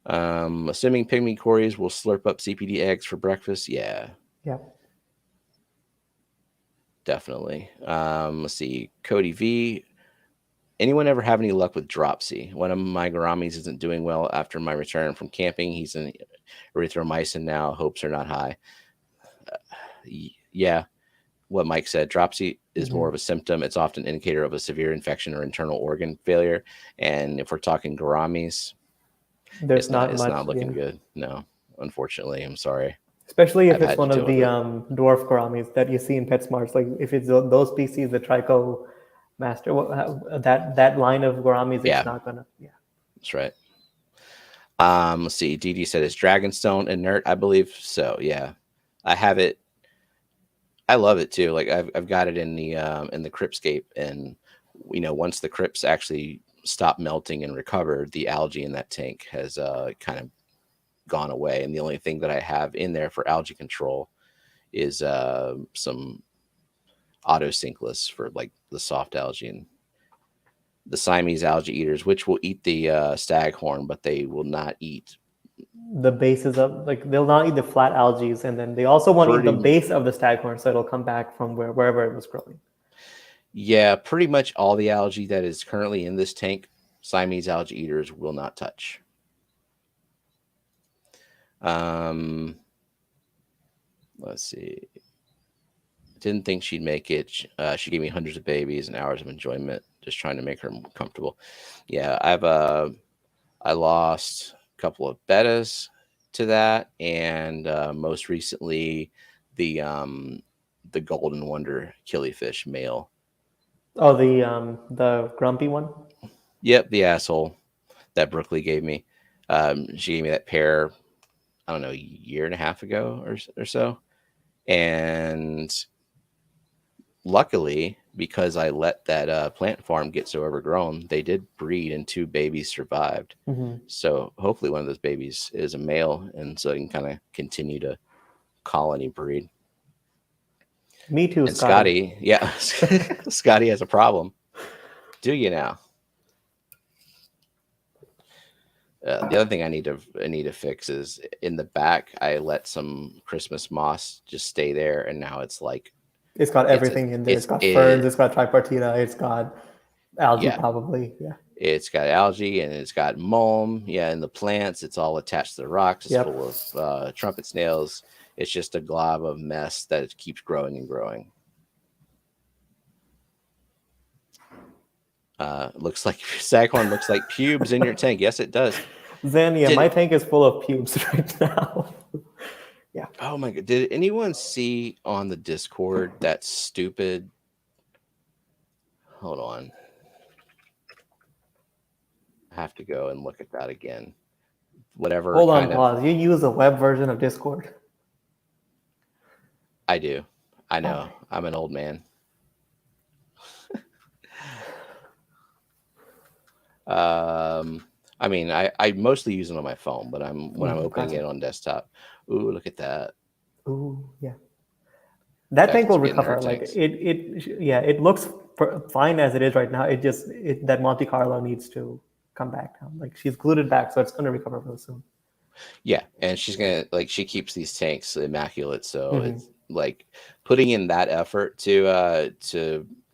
Assuming pygmy cories will slurp up CPD eggs for breakfast, yeah. Yeah. Definitely. Let's see. Cody V. Anyone ever have any luck with dropsy? One of my gouramis isn't doing well after my return from camping. He's in erythromycin now. Hopes are not high. Yeah, what Mike said. Dropsy is more of a symptom. It's often an indicator of a severe infection or internal organ failure. And if we're talking gouramis, There's it's not. It's much. not looking Yeah. good. No, unfortunately, I'm sorry. Especially if I've it's had to one of deal with the it. dwarf gouramis that you see in PetSmarts, like if it's those species, the Trico Master, that line of gouramis, Yeah, it's not gonna. Yeah. that's right. Let's see. DD said it's Dragonstone inert. I believe so. Yeah, I have it. I love it too. Like I've got it in the Cryptscape, and once the crypts actually stop melting and recover, the algae in that tank has kind of gone away, and the only thing that I have in there for algae control is some auto synkless for like the soft algae and the Siamese algae eaters, which will eat the staghorn, but they will not eat The bases of like they'll not eat the flat algae, and then they also want to eat the pretty. base of the staghorn, so it'll come back from wherever it was growing. Yeah, pretty much all the algae that is currently in this tank, Siamese algae eaters will not touch. Let's see. Didn't think she'd make it. She gave me hundreds of babies and hours of enjoyment, just trying to make her comfortable. Yeah, I lost a couple of bettas to that, and most recently the golden wonder killifish male. Oh, the grumpy one. Yep, the asshole that Brooklyn gave me. She gave me that pair, I don't know, a year and a half ago or so. And luckily, because I let that plant farm get so overgrown, they did breed and 2 babies survived. So hopefully one of those babies is a male, and so I can kind of continue to colony breed. Me too, And Scotty. Scotty, yeah, Scotty has a problem. Do you now? The other thing I need to fix is in the back. I let some Christmas moss just stay there, and now it's like It's got it's a everything in there. It's got ferns. it It's got tripartita. It's got algae, yeah. probably. Yeah. It's got algae and it's got mulm. Yeah, and the plants. It's all attached to the rocks. It's Yep. full of trumpet snails. It's just a glob of mess that it keeps growing and growing. Looks like Saghorn looks like pubes in your tank. Yes, it does. Zen, yeah, my tank is full of pubes right now. Yeah. Oh my god! Did anyone see on the Discord that stupid hold on. I have to go and look at that again. Whatever Hold on, kind of pause. You use a web version of Discord? I do. I know. Okay. I'm an old man. I mean, I mostly use it on my phone, but when I'm opening Gotcha. it on desktop. Ooh, look at that. Ooh, yeah. That tank Becca's will getting her recover. Like tanks. yeah, it looks fine as it is right now. That Monte Carlo needs to come back down. Like she's glued it back, so it's going to recover real soon. Yeah, and she's gonna she keeps these tanks immaculate, so Mm-hmm. it's like putting in that effort to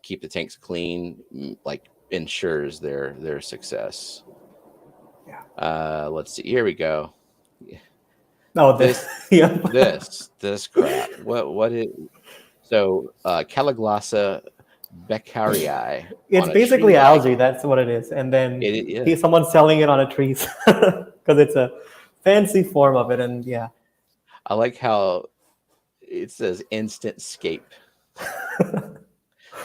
keep the tanks clean, like ensures their success. Yeah. Let's see. Here we go. Oh, This yeah. this crap. What is so Caloglossa beccarii It's on a tree basically leg. algae. That's what it is. And then Yeah. someone's selling it on a tree because it's a fancy form of it. And yeah. I like how it says instant escape. I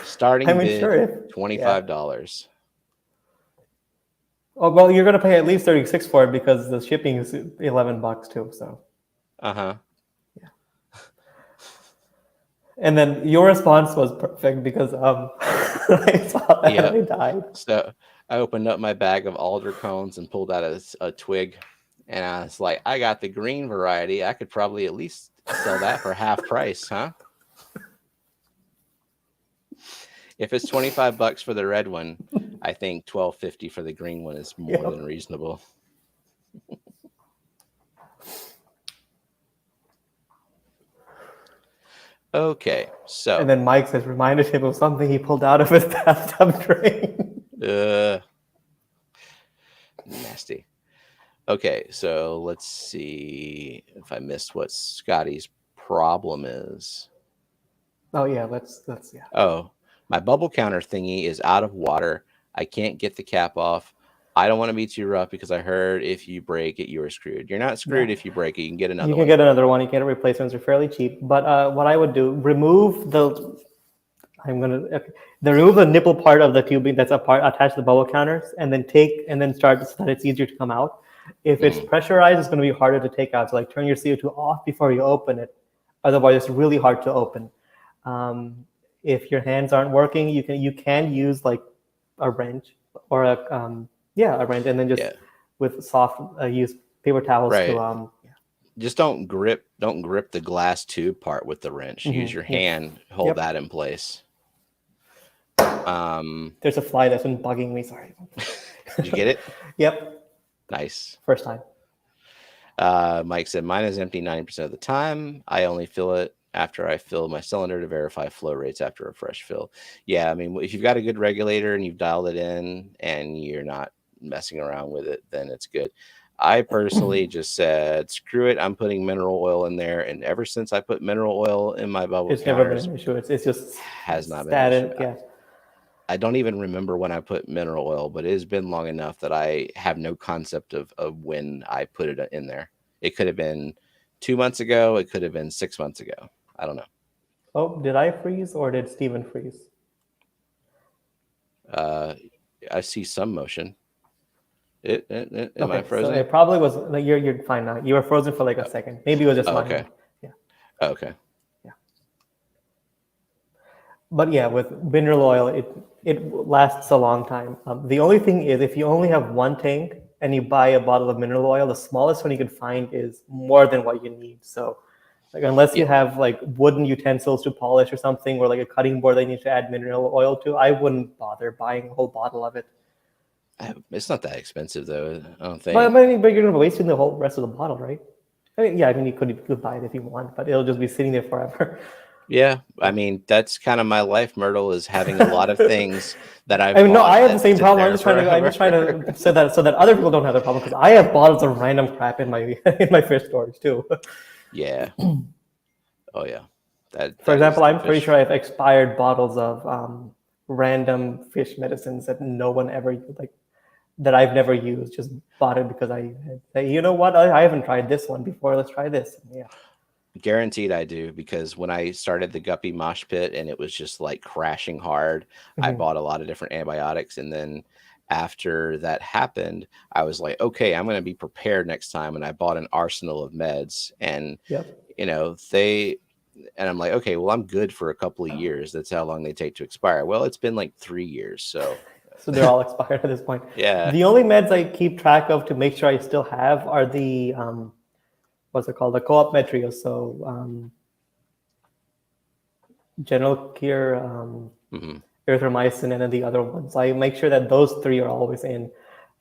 Starting mean, bid sure. Yeah. $25. Oh, well, you're going to pay at least 36 for it because the shipping is $11 too. So. Uh-huh. Yeah. And then your response was perfect because I saw that and I died. So I opened up my bag of alder cones and pulled out a twig, and I was like, I got the green variety. I could probably at least sell that for half price, huh? If it's $25 for the red one, I think $12.50 for the green one is more than reasonable. Okay, so and then Mike says reminded him of something he pulled out of his bathtub drain. Nasty. Okay, so let's see if I missed what Scotty's problem is. Oh yeah, let's yeah. Oh, my bubble counter thingy is out of water. I can't get the cap off. I don't want to be too rough because I heard if you break it, you are screwed. You're not screwed if you break it. You can get another one. You can get another one. You can get replacements. They're fairly cheap. But what I would do, remove the nipple part of the tubing that's attached to the bubble counters, and then start so that it's easier to come out. If it's pressurized, it's going to be harder to take out. So like turn your CO2 off before you open it. Otherwise, it's really hard to open. If your hands aren't working, you can use like a wrench or a wrench, and then just with soft use paper towels to just don't grip the glass tube part with the wrench. Use your hand, hold that in place. There's a fly that's been bugging me. Sorry. Did you get it? Yep. Nice. First time. Mike said mine is empty 90% of the time. I only fill it after I fill my cylinder to verify flow rates after a fresh fill. Yeah, I mean, if you've got a good regulator and you've dialed it in and you're not messing around with it, then it's good. I personally just said, screw it. I'm putting mineral oil in there. And ever since I put mineral oil in my bubble it's counters, never been an issue. It's just has not been static. an issue. I don't even remember when I put mineral oil, but it has been long enough that I have no concept of when I put it in there. It could have been 2 months ago. It could have been 6 months ago. I don't know. Oh, did I freeze or did Steven freeze? I see some motion. Am I frozen? So it probably was. Like, you're fine now. You were frozen for like a second. Maybe it was just mine. Okay. Yeah. Okay. Yeah. But yeah, with mineral oil, it lasts a long time. The only thing is, if you only have one tank and you buy a bottle of mineral oil, the smallest one you can find is more than what you need. So, like, unless you have like wooden utensils to polish or something, or like a cutting board that you need to add mineral oil to, I wouldn't bother buying a whole bottle of it. It's not that expensive though. I don't think. But you're going to be wasting the whole rest of the bottle, right? I mean, you could buy it if you want, but it'll just be sitting there forever. Yeah, I mean, that's kind of my life, Myrtle, is having a lot of things that I've. I mean, no, I have the same problem. I'm just trying to say that so that other people don't have the problem, because I have bottles of random crap in my fish storage too. Yeah. Oh yeah. For example, I'm pretty sure I have expired bottles of random fish medicines that no one ever that I've never used. Just bought it because I say, you know what, I haven't tried this one before. Let's try this. Yeah. Guaranteed I do, because when I started the guppy mosh pit and it was just like crashing hard, I Mhm. bought a lot of different antibiotics. And then after that happened, I was like, okay, I'm going to be prepared next time. And I bought an arsenal of meds. And, Yep. and I'm like, okay, well, I'm good for a couple of years. That's how long they take to expire. Well, it's been like 3 years. So, So they're all expired at this point. yeah. The only meds I keep track of to make sure I still have are the what's it called? The co-op materials. So General Cure, Hmm. erythromycin, and then the other ones. I make sure that those three are always in.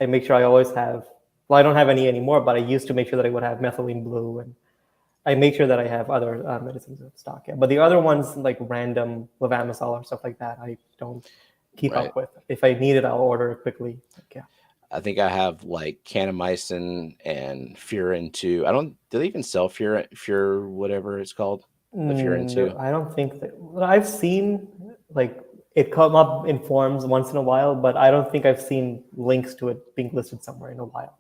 I make sure I always have. Well, I don't have any anymore, but I used to make sure that I would have methylene blue, and I make sure that I have other medicines in stock. Yeah. But the other ones, like random levamisole or stuff like that, I don't keep Right. up with. If I need it, I'll order it quickly. Like, yeah. I think I have like kanamycin and furin 2. I don't, do they even sell furin, whatever it's called? The furin 2? I don't think that well, I've seen like it come up in forums once in a while, but I don't think I've seen links to it being listed somewhere in a while.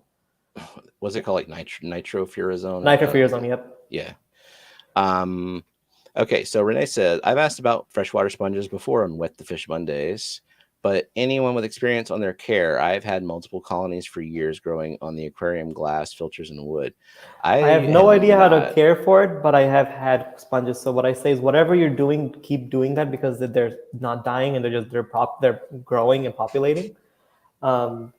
Was it Yeah. called like nitrofurazone? Nitrofurazone, yep. Yeah. Um, okay, so Renee said, I've asked about freshwater sponges before on Wet the Fish Mondays, but anyone with experience on their care, I've had multiple colonies for years growing on the aquarium glass, filters, and wood. I I have no am idea how to not, care for it, but I have had sponges. So what I say is, whatever you're doing, keep doing that because they're not dying and they're growing and populating. Um,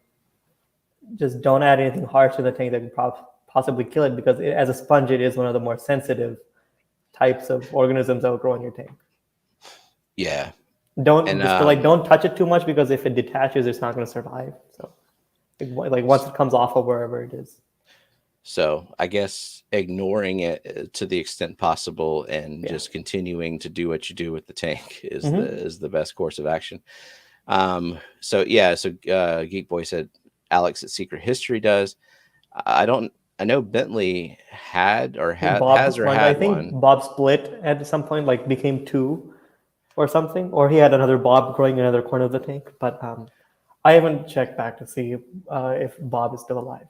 just don't add anything harsh to the tank that could possibly kill it because as a sponge, it is one of the more sensitive types of organisms that will grow in your tank. yeah. Don't And just like don't touch it too much because if it detaches, it's not going to survive. So like once it comes off of wherever it is. so I guess ignoring it to the extent possible and Yeah. just continuing to do what you do with the tank is Mm-hmm. the best course of action. So Geek Boy said Alex at Secret History does. I don't. I know Bentley had or Bob has or sponge. I had think one. Bob split at some point, like became two or something, or he had another Bob growing in another corner of the tank. But I haven't checked back to see if Bob is still alive.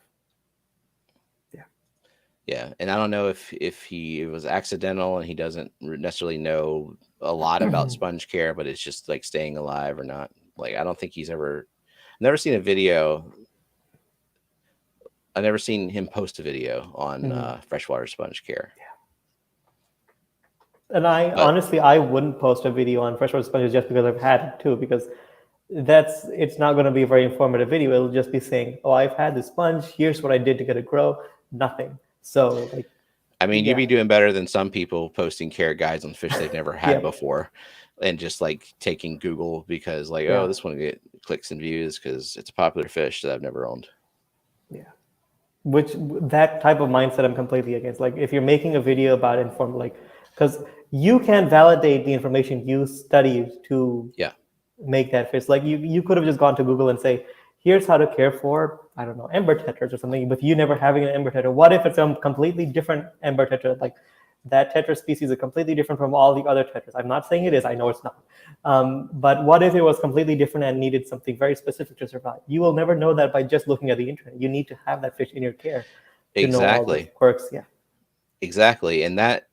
Yeah. Yeah, and I don't know if he was accidental and he doesn't necessarily know a lot about sponge care, but it's just like staying alive or not. Like I don't think he's ever. Never seen a video. I've never seen him post a video on Mhm. freshwater sponge care. And But I wouldn't post a video on freshwater sponges just because I've had it too, because it's not going to be a very informative video. It'll just be saying, "Oh, I've had this sponge. Here's what I did to get it grow." Nothing. So like, I mean, you'd yeah, be doing better than some people posting care guides on fish they've never had yep, before, and just like taking Google because like, oh, yeah, this one will get clicks and views because it's a popular fish that I've never owned. yeah. Which that type of mindset I'm completely against. Like, if you're making a video about like, because you can validate the information you study to Yeah, make that fish. Like you could have just gone to Google and say, here's how to care for, I don't know, ember tetras or something, but you never having an ember tetra. What if it's a completely different ember tetra? Like that tetra species is completely different from all the other tetras. I'm not saying it is, I know it's not. But what if it was completely different and needed something very specific to survive? You will never know that by just looking at the internet. You need to have that fish in your care to know all the exactly, quirks. Yeah. exactly, and that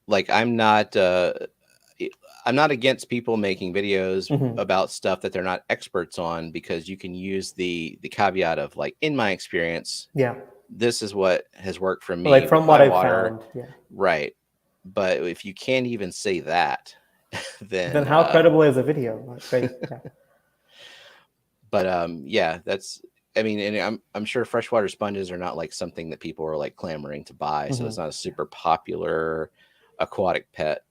like I'm not against people making videos Hmm. about stuff that they're not experts on because you can use the caveat of like in my experience Yeah. this is what has worked for me Like with from what my I've water, found. Yeah. right? But if you can't even say that, Then then how credible is a video? Right. Yeah. but yeah, that's I mean, and I'm sure freshwater sponges are not like something that people are like clamoring to buy, so it's Hmm. not a super popular aquatic pet.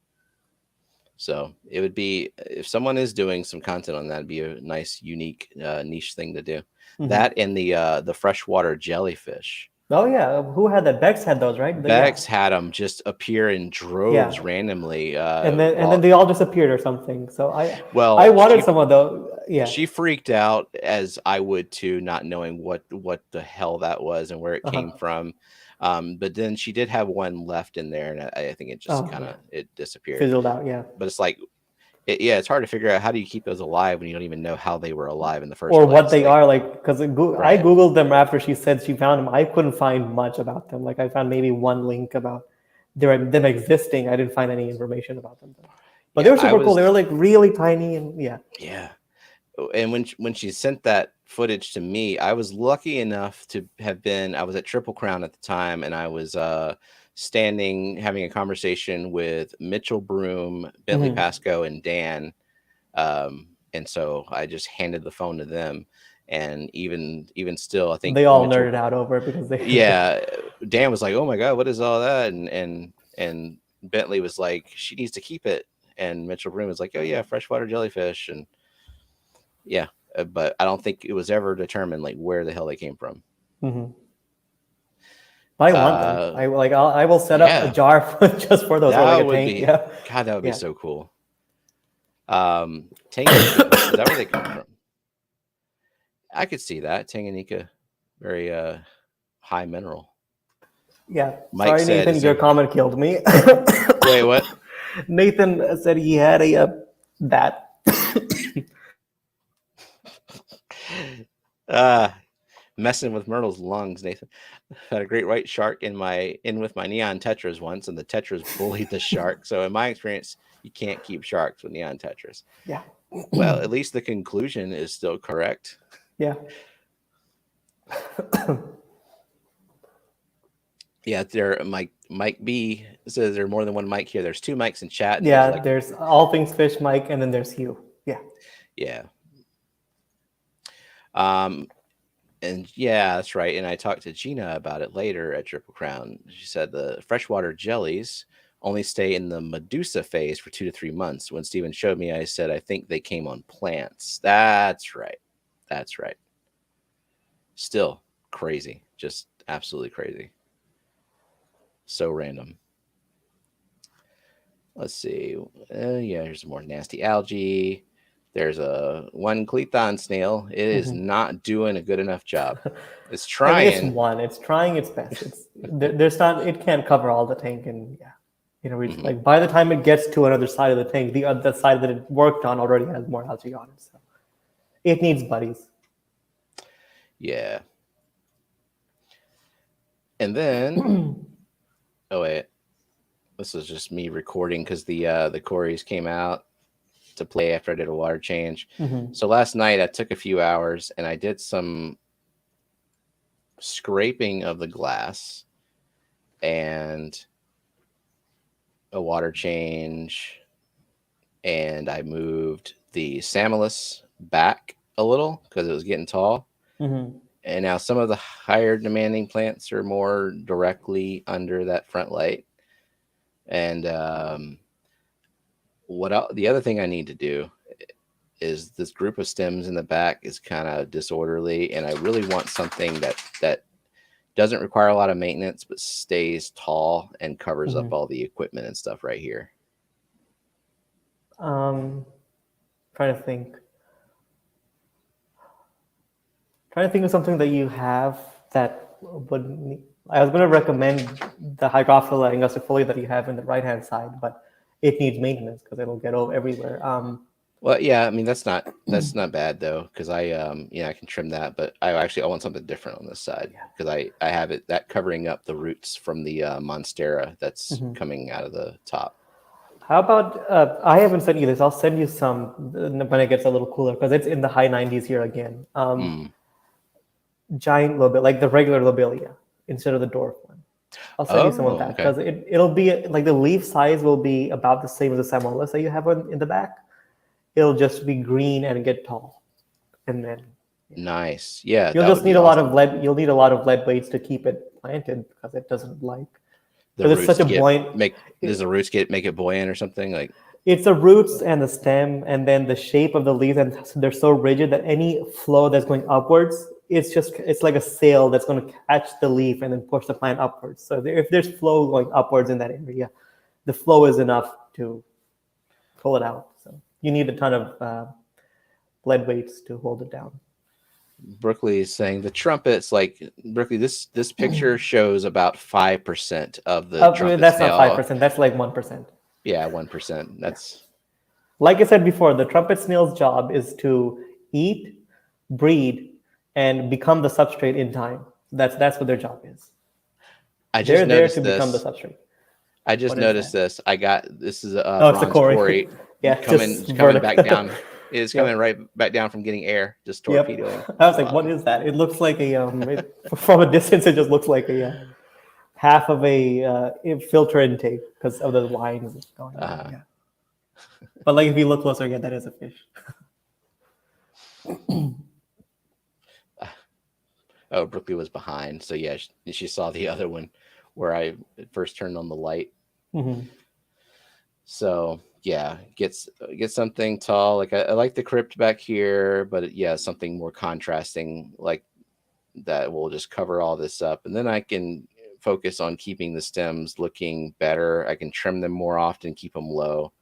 So it would be if someone is doing some content on that, it'd be a nice, unique, niche thing to do. Hmm. That and the freshwater jellyfish. Oh yeah, who had that? Bex had those, right? Yeah, Bex had them just appear in droves yeah, randomly. and then they all disappeared or something. So I Well, wanted some of those. Yeah. she freaked out as I would too, not knowing what the hell that was and where it came Uh-huh. from. But then she did have one left in there, and I think it just Oh kind yeah, of it disappeared. fizzled out. Yeah. But it's like yeah, it's hard to figure out how do you keep those alive when you don't even know how they were alive in the first Or what place. they Like, are like, because I right. googled them after she said she found them. I couldn't find much about them. Like I found maybe one link about them existing, I didn't find any information about them. But Yeah, they were I super cool. was. They were like really tiny, and yeah. Yeah. And when she sent that footage to me, I was lucky enough to have been. I was at Triple Crown at the time, and I was standing having a conversation with Mitchell Broom, Bentley Mhm. Pasco, and Dan. And so I just handed the phone to them. And even still, I think They all Mitchell, nerded out over it because they. yeah, Dan was like, "Oh my God, what is all that?" And Bentley was like, "She needs to keep it." And Mitchell Broom was like, "Oh yeah, freshwater jellyfish." And yeah, but I don't think it was ever determined like where the hell they came from. Mhm. But I want them. Uh, I will set up a yeah, jar just for those, or like that a would tank. be Yeah, God. That would be yeah. so cool. Tanganyika, is that where they come from? I could see that Tanganyika, very high mineral. Yeah. Mike Sorry, said, Nathan, "Is your there?" comment killed me. Wait, what? Nathan said he had that. uh Messing with Myrtle's lungs, Nathan. Had a great white shark in with my neon tetras once, and the tetras bullied the shark. So in my experience, you can't keep sharks with neon tetras. Yeah. Well, at least the conclusion is still correct. Yeah. Yeah, there. Mike B says there are more than one Mike here. There's two Mikes in chat, and there's Yeah. like, There's all things fish, Mike, and then there's Hugh. Yeah. yeah. Um, and yeah, that's right. And I talked to Gina about it later at Triple Crown. She said the freshwater jellies only stay in the Medusa phase for 2 to 3 months. When Steven showed me, I said, I think they came on plants. That's right. That's right. Still crazy. Just absolutely crazy. So random. Let's see. Yeah, here's more nasty algae. There's a one Cleathon snail. It is not doing a good enough job. It's I mean, it's trying. one. It's trying its best. There's not. It can't cover all the tank, and yeah, like by the time it gets to another side of the tank, the other side that it worked on already has more algae on it. So it needs buddies. Yeah. And then, oh wait, this is just me recording because the Corys came out to play after I did a water change. So last night I took a few hours and I did some scraping of the glass and a water change, and I moved the Samolus back a little because it was getting tall. And now some of the higher demanding plants are more directly under that front light. And the other thing I need to do is this group of stems in the back is kind of disorderly, and I really want something that doesn't require a lot of maintenance but stays tall and covers up all the equipment and stuff right here. Trying to think. Trying to think of something that you have that would. I was going to recommend the Hygrophila angustifolia that you have in the right-hand side, but it needs maintenance because it'll get everywhere. Well, yeah, I mean that's not bad though, because I I can trim that, but I want something different on this side because I have it that covering up the roots from the monstera that's coming out of the top. How about I haven't sent you this. I'll send you some when it gets a little cooler because it's in the high 90s here again. Giant lobelia, like the regular lobelia instead of the dwarf one. I'll send you some of that because it'll be like the leaf size will be about the same as the Samolus that you have in the back. It'll just be green and get tall, and then nice. Yeah, you'll just need a lot of lead. You'll need a lot of lead weights to keep it planted because it doesn't like. The roots it's such a buoyant. Does the roots make it buoyant or something like? It's the roots and the stem, and then the shape of the leaves, and they're so rigid that any flow that's going upwards, it's like a sail that's going to catch the leaf and then push the plant upwards. So if there's flow going upwards in that area, the flow is enough to pull it out. So you need a ton of lead weights to hold it down. Brookley is saying the trumpets, like Brookley, this picture shows about 5% of the trumpet. That's not 5%. That's like 1%. Yeah, 1%. That's like I said before. The trumpet snail's job is to eat, breed, and become the substrate in time. That's what their job is. They're there to become the substrate. I just What is noticed that? this. This is a Oh, it's a bronze Corey. quarry Yeah, just coming back vertical. down. It's coming Yep. right back down from getting air, just Yep. torpedoing I was the like, what bottom. is that? It looks like from a distance, it just looks like half of a filter intake because of the lines going down. Uh, Yeah. But like if you look closer, yeah, that is a fish. oh, Brooklyn was behind, so yeah, she saw the other one where I first turned on the light. Mm-hmm. So yeah, get something tall. Like I like the crypt back here, but yeah, something more contrasting, like that will just cover all this up, and then I can focus on keeping the stems looking better. I can trim them more often, keep them low,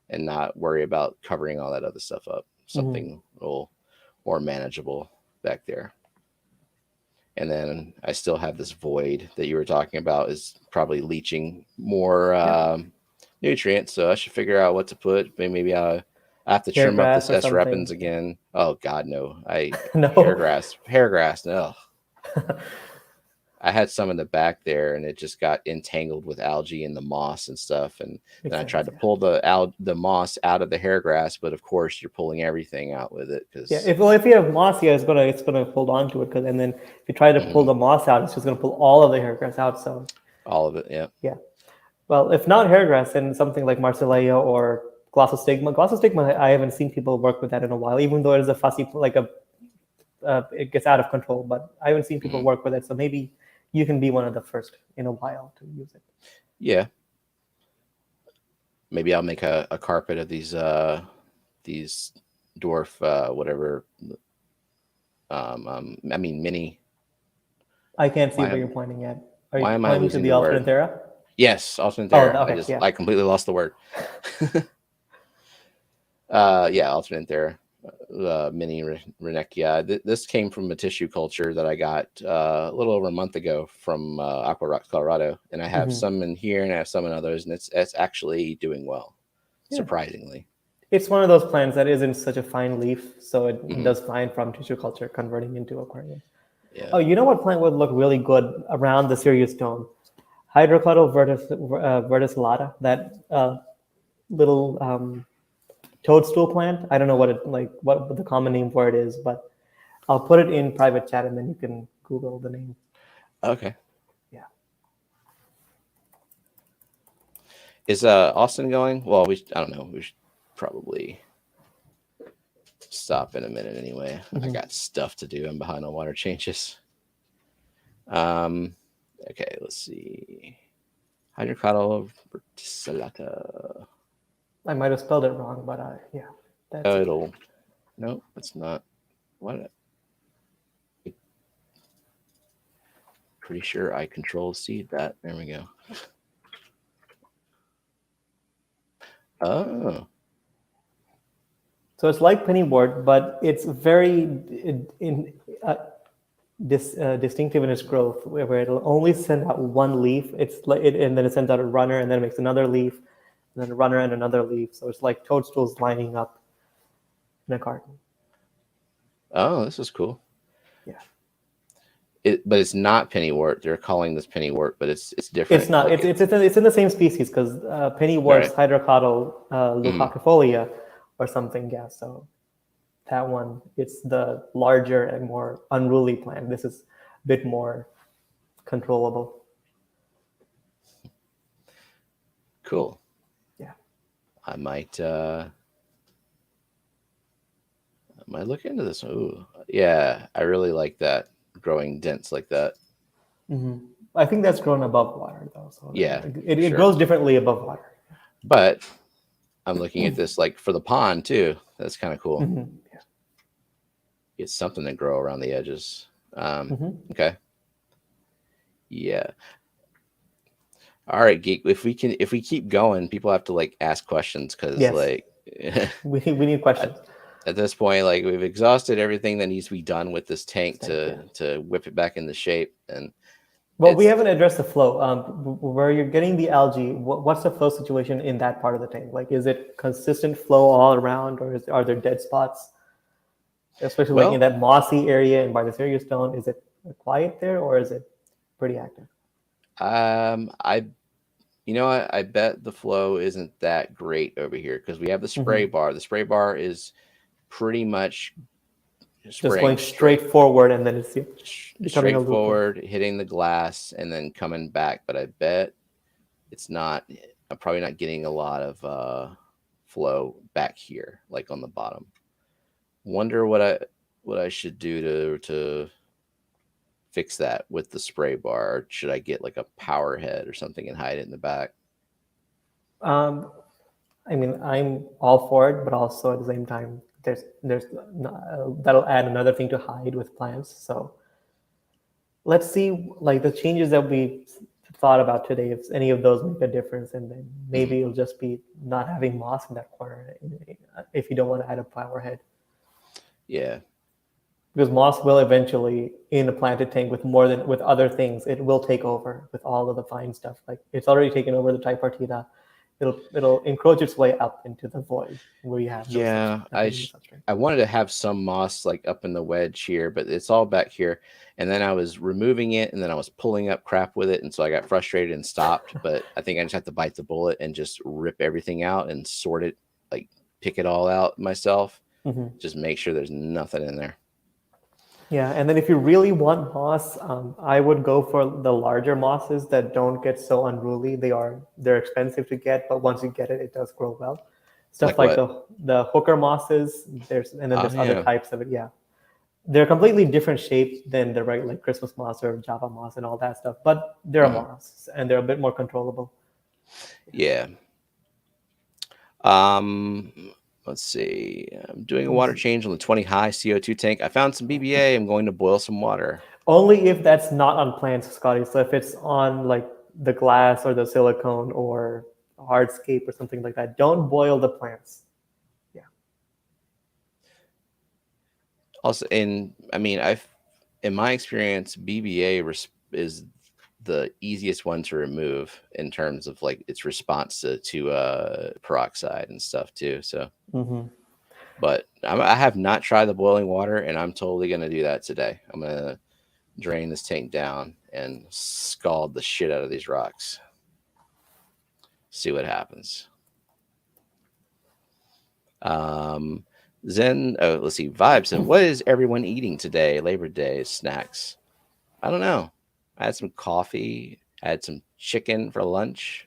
and not worry about covering all that other stuff up. Mm-hmm. Something a little more manageable back there. And then I still have this void that you were talking about is probably leaching more Yep. nutrients. So I should figure out what to put. I have to Hair trim up grass this or S something. repens again. Oh God, no! No. Hair grass. No, I had some in the back there, and it just got entangled with algae and the moss and stuff. And Makes then I tried sense. to Yeah. pull the moss out of the hair grass, but of course you're pulling everything out with it Yeah. because If you have moss, yeah, it's gonna hold on to it. Because and then if you try to pull the moss out, it's just gonna pull all of the hair grass out. So all of it. Yeah. yeah. Well, if not hair grass, then something like Marsilea or Glossostigma. Glossostigma, I haven't seen people work with that in a while, even though it is a fussy, it gets out of control. But I haven't seen people hmm work with it, so maybe you can be one of the first in a while to use it. Yeah. Maybe I'll make a carpet of these dwarf whatever I mean mini. I can't see Why where am you're pointing at. Are you why am I pointing to losing the the word? Alternanthera? Yes, alternate Oh, there. okay, yeah. I completely lost the word. Yeah, alternate there. Mini Renechia. This came from a tissue culture that I got a little over a month ago from Aqua Rocks, Colorado, and I have Hmm. some in here and I have some in others, and it's actually doing well, Yeah. surprisingly. It's one of those plants that isn't such a fine leaf, so it hmm does fine from tissue culture converting into aquarium. Yeah. Oh, you know what plant would look really good around the Sirius dome? Hydrocladal verticillata, that little toadstool plant. I don't know what the common name for it is, but I'll put it in private chat and then you can Google the name. Okay. Yeah. Is Austin going? Well, I don't know. We should probably stop in a minute anyway. I Mm-hmm. got stuff to do. I'm behind on water changes. Um. Okay. Let's see. Hydrocotyle verticillata. I might have spelled it wrong, but yeah, that's Oh, it. it'll. No, it's not. What? Pretty sure I control C that. There we go. Oh. So it's like pennywort, but it's very distinctive in its growth, where it'll only send out one leaf. It's like and then it sends out a runner, and then it makes another leaf, and then a runner and another leaf. So it's like toadstools lining up in a garden. Oh, this is cool. Yeah. But it's not pennywort. They're calling this pennywort, but it's It's different. not. Like It's in the same species because pennywort's right. hydrocotyle Mm. leucocypholia or something. Yeah. So that one, it's the larger and more unruly plant. This is a bit more controllable. Cool. Yeah. I might look into this. Ooh, yeah, I really like that growing dense like that. Mm-hmm. I think that's grown above water though, so Yeah, it sure. grows differently above water. But I'm looking at this like for the pond too. That's kind of cool. Mm-hmm. Yeah. Get something to grow around the edges. Mm-hmm. Okay. Yeah. All right, geek. If we keep going, people have to like ask questions because Yes, like we need questions. at this point, like we've exhausted everything that needs to be done with this tank Yeah. to whip it back into shape, and Well, we it's haven't addressed the flow. Where you're getting the algae, what's the flow situation in that part of the tank? Like, is it consistent flow all around, or are there dead spots? Especially like in well, that mossy area and by the Sirius stone, is it quiet there, or is it pretty active? I You know what? I bet the flow isn't that great over here because we have the spray Hmm. bar. The spray bar is pretty much Just going spraying straight forward, and then it's becoming a straight loop. forward, hitting the glass, and then coming back. But I bet it's not. I'm probably not getting a lot of flow back here, like on the bottom. Wonder what I should do to fix that with the spray bar. Or should I get like a power head or something and hide it in the back? Um, I mean, I'm all for it, but also at the same time, there's that'll add another thing to hide with plants. So let's see, like the changes that we thought about today, if any of those make a difference, and then Hmm. maybe it'll just be not having moss in that corner if you don't want to add a power head. Yeah. Because moss will eventually, in a planted tank with more than with other things, it will take over with all of the fine stuff. Like it's already taken over the tripartita. It'll encroach its way up into the void where you have no substrate, Yeah, nothing in the substrate. I wanted to have some moss like up in the wedge here, but it's all back here. And then I was removing it, and then I was pulling up crap with it, and so I got frustrated and stopped. But I think I just have to bite the bullet and just rip everything out and sort it, like pick it all out myself. Mm-hmm. Just make sure there's nothing in there. Yeah, and then if you really want moss, I would go for the larger mosses that don't get so unruly. They're expensive to get, but once you get it, it does grow well. Stuff Like like what? the hooker mosses. And then Oh there's other yeah. types of it. Yeah, they're completely different shapes than the regular like Christmas moss or Java moss and all that stuff. But they're a Mhm. moss, and they're a bit more controllable. Yeah. Um, let's see. I'm doing a water change on the 20 high CO2 tank. I found some BBA. I'm going to boil some water. Only if that's not on plants, Scotty. So if it's on like the glass or the silicone or hardscape or something like that, don't boil the plants. Yeah. Also, I mean, in my experience, BBA is the easiest one to remove in terms of like its response to peroxide and stuff too. So, Mm-hmm. but I have not tried the boiling water, and I'm totally gonna do that today. I'm gonna drain this tank down and scald the shit out of these rocks. See what happens. Um, Zen. Oh, let's see. Vibes. And what is everyone eating today? Labor Day snacks. I don't know. I had some coffee. I had some chicken for lunch.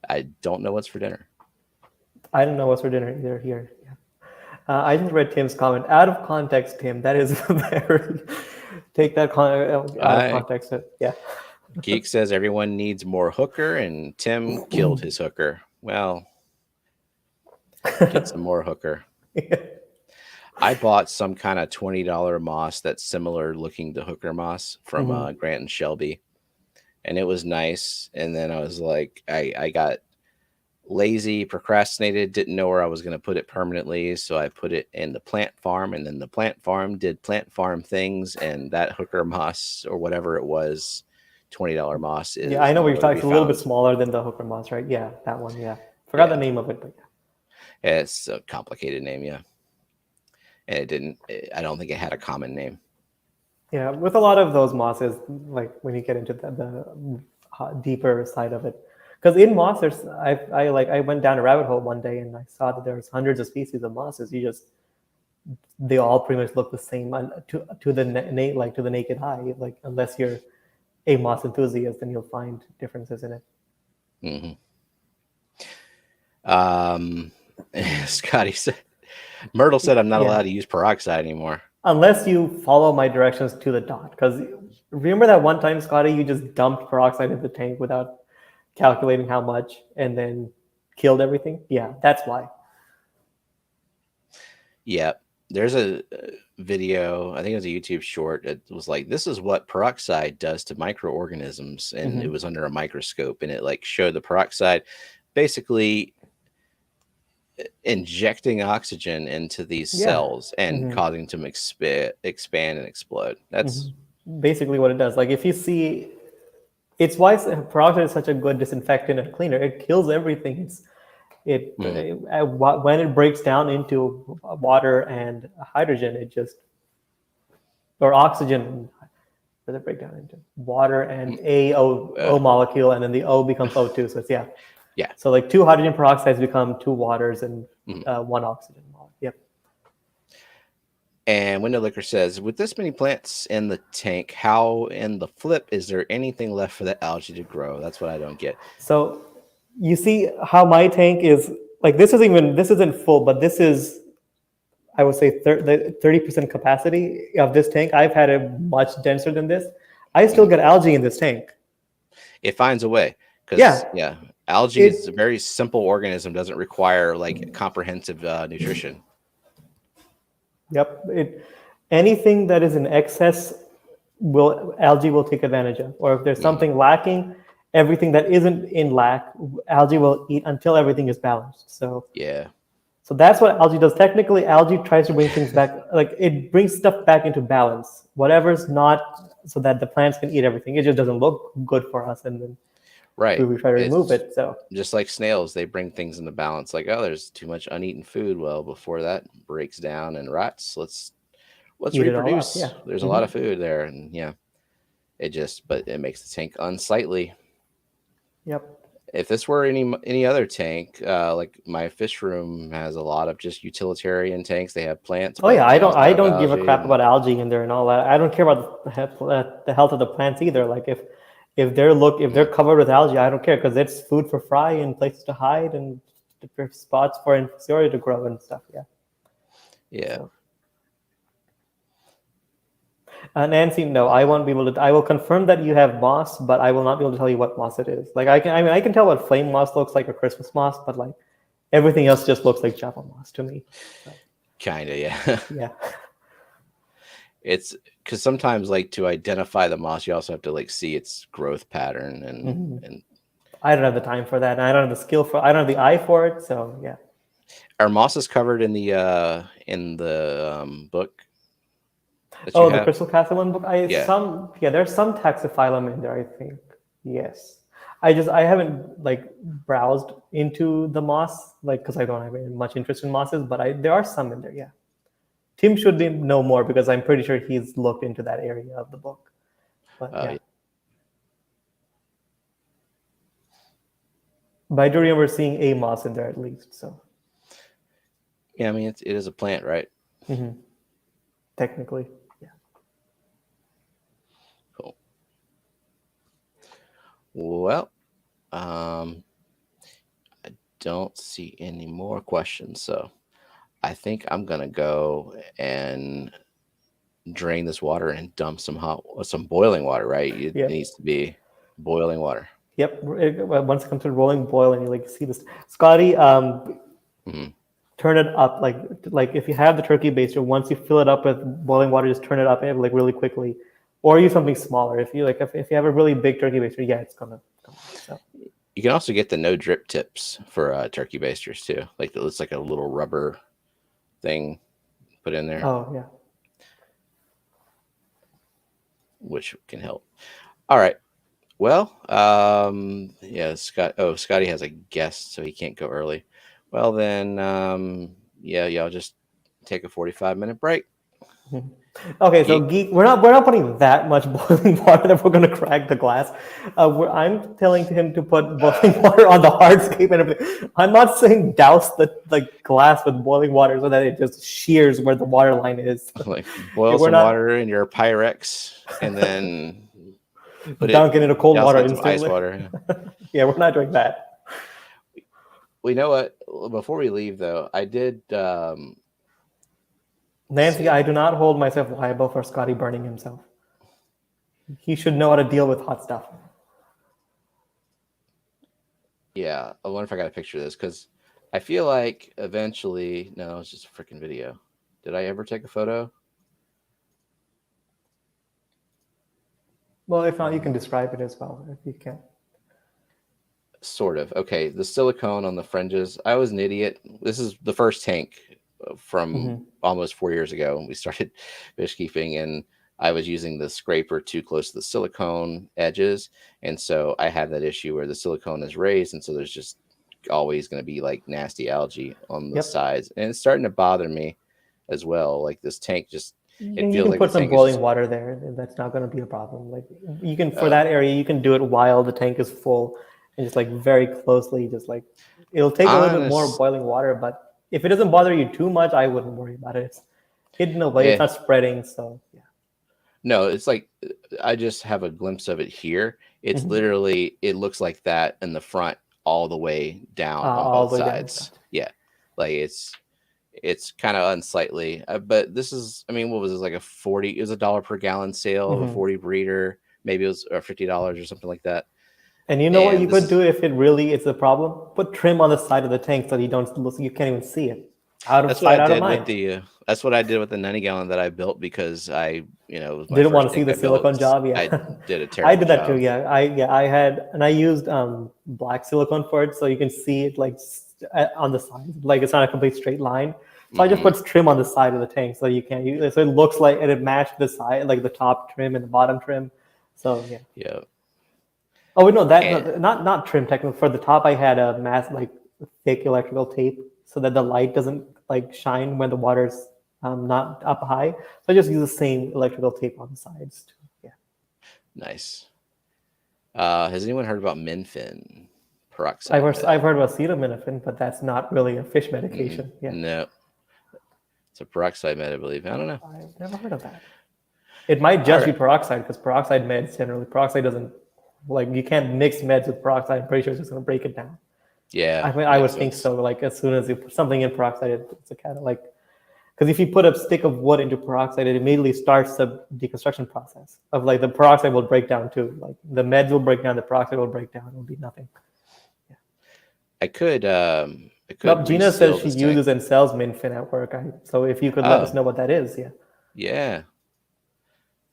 I don't know what's for dinner. I don't know what's for dinner either here. Yeah. I just read Tim's comment. Out of context, Tim. That is very. Take that out of I context. Yeah. Geek says everyone needs more hooker, and Tim killed his hooker. Well, get some more hooker. I bought some kind of $20 moss that's similar looking to hooker moss from Mm-hmm. Grant and Shelby, and it was nice. And then I was like, I got lazy, procrastinated, didn't know where I was going to put it permanently, so I put it in the plant farm, and then the plant farm did plant farm things, and that hooker moss or whatever it was, $20 moss Yeah, I is know what you're nowhere to talking. be It's a little bit found. smaller than the hooker moss, right? Yeah, that one. Yeah, forgot the Yeah, name of it, but it's a complicated name, yeah, and I don't think it had a common name. yeah. With a lot of those mosses, like when you get into the deeper side of it, because in moss, I went down a rabbit hole one day and I saw that there's hundreds of species of mosses. They all pretty much look the same to the like to the naked eye. Like unless you're a moss enthusiast, then you'll find differences in it. Hmm. Scotty said, Myrtle said I'm not Yeah, allowed to use peroxide anymore. unless you follow my directions to the dot. Because remember that one time, Scotty, you just dumped peroxide in the tank without calculating how much and then killed everything? Yeah, that's why. Yeah, there's a video, I think it was a YouTube short. It was like, this is what peroxide does to microorganisms, and Mm-hmm. it was under a microscope, and it like showed the peroxide basically injecting oxygen into these Yeah. cells and Mm-hmm. causing them expand and explode. That's Mm-hmm. Basically, what it does. Like if you see, it's why peroxide is such a good disinfectant and cleaner. It kills everything. mm, When it breaks down into water and hydrogen, it just or oxygen. does it break down into? Water and O molecule, and then the O becomes O2. So it's Yeah. So like 2 hydrogen peroxides become 2 waters and 1 oxygen. Yep. And Window Liquor says, with this many plants in the tank, how in the flip is there anything left for the algae to grow? That's what I don't get. So you see how my tank is like this isn't full, but this is, I would say, 30% capacity of this tank. I've had it much denser than this. I still get algae in this tank. It finds a way. Because algae is a very simple organism, doesn't require like comprehensive nutrition. Yep. Anything that is in excess algae will take advantage of. Or if there's something lacking, everything that isn't in lack, algae will eat until everything is balanced. So so that's what algae does. Technically, algae tries to bring things back, like it brings stuff back into balance. Whatever's not, so that the plants can eat everything. It just doesn't look good for us, and then we try to remove it. So just like snails, they bring things into balance. Like, oh, there's too much uneaten food. Well, before that breaks down and rots, let's reproduce. There's a lot of food there, and but it makes the tank unsightly. Yep. If this were any other tank, like my fish room has a lot of just utilitarian tanks. They have plants. Oh yeah, I don't give a crap about algae in there and all that. I don't care about the health of the plants either. Like if they're covered with algae, I don't care, because it's food for fry and places to hide and spots for inferiority to grow and stuff. Yeah. So. Nancy, no, I won't be able to. I will confirm that you have moss, but I will not be able to tell you what moss it is. Like I can tell what flame moss looks like or Christmas moss, but like everything else just looks like Java moss to me. So. Kinda, yeah. Yeah. It's because sometimes, like, to identify the moss, you also have to like see its growth pattern, and I don't have the time for that, and I don't have the skill I don't have the eye for it. So yeah. Are mosses covered in the book? The Crystal Castle one book. There's some taxophyllum in there, I think. Yes. I haven't like browsed into the moss, like, because I don't have much interest in mosses, but there are some in there. Yeah. Tim should know more, because I'm pretty sure he's looked into that area of the book. But But I do remember seeing a moss in there at least. So. Yeah, I mean it is a plant, right? Mm-hmm. Technically. Well, I don't see any more questions, so I think I'm gonna go and drain this water and dump some boiling water. Right? It needs to be boiling water. Yep. Once it comes to rolling, boiling, you like see this, Scotty. Turn it up, like if you have the turkey baster, once you fill it up with boiling water, just turn it up like really quickly. Or use something smaller. If you have a really big turkey baster, it's gonna come out. So. You can also get the no drip tips for turkey basters too. Like it's like a little rubber thing put in there. Oh yeah. Which can help. All right. Well, Scotty has a guest, so he can't go early. Well then, y'all just take a 45-minute break. Okay, so Geek, we're not putting that much boiling water that we're going to crack the glass. I'm telling him to put boiling water on the hardscape and everything. I'm not saying douse the glass with boiling water so that it just shears where the water line is. Like boil some water in your Pyrex and then dunk it into cold water instantly. Ice water. Yeah, we're not doing that. We know what. Before we leave, though, I did. Nancy, I do not hold myself liable for Scotty burning himself. He should know how to deal with hot stuff. Yeah, I wonder if I got a picture of this, because I feel like eventually... No, it's just a freaking video. Did I ever take a photo? Well, if not, you can describe it as well, if you can. Sort of. Okay, the silicone on the fringes. I was an idiot. This is the first tank from almost 4 years ago when we started fish keeping, and I was using the scraper too close to the silicone edges, and so I have that issue where the silicone is raised, and so there's just always going to be like nasty algae on the sides, and it's starting to bother me as well. Like this tank just It You feels can like the put some tank is boiling just water there, and that's not going to be a problem. Like you can for uh, that area, you can do it while the tank is full, and just like very closely, just like it'll take a little bit more honest. boiling water. But if it doesn't bother you too much, I wouldn't worry about it. It's hidden away. It's Yeah, not spreading. So yeah. no, it's like I just have a glimpse of it here. It's Mhm. literally it looks like that in the front all the way down on All both the way down. sides. Gotcha. Yeah, like it's kind of unsightly. But this is, I mean, what was this, like a 40? It was $1 per gallon sale of a Mhm. 40 breeder. Maybe it was $50 or something like that. And you know what you And this could do is if it really is a problem? Put trim on the side of the tank so you can't even see it. Out of that's what I sight, out of did with mind. the that's what I did with the 90 gallon that I built because it was my Didn't want first to see tank the I built. silicone job. I Yeah, did a I terrible did that too. job. I used black silicone for it, so you can see it like on the side, like it's not a complete straight line. So I just Hmm. put trim on the side of the tank, so you can't use it. So it looks like and it matched the side, like the top trim and the bottom trim. So yeah. Yeah. Oh wait, no, that no, And not trim technically. For the top, I had a mass like thick electrical tape so that the light doesn't like shine when the water's not up high. So I just use the same electrical tape on the sides too. Yeah. nice. Has anyone heard about Minfin peroxide I've med? heard about acetaminophen, but that's not really a fish medication. Yeah, No, it's a peroxide med, I believe. I don't know. I've never heard of that. It might All just be right. peroxide because peroxide meds generally peroxide doesn't like you can't mix meds with peroxide. I'm pretty sure it's just gonna break it down. Yeah, I mean, I would that's think what's. so. Like as soon as you put something in peroxide, it's a kind of like because if you put a stick of wood into peroxide, it immediately starts the deconstruction process of like the peroxide will break down too. Like the meds will break down, the peroxide will break down. It will be nothing. I Nope, could Gina says reseal she this tank. uses and sells Minfin at work. So if you could let us Oh, know what that is, yeah. yeah.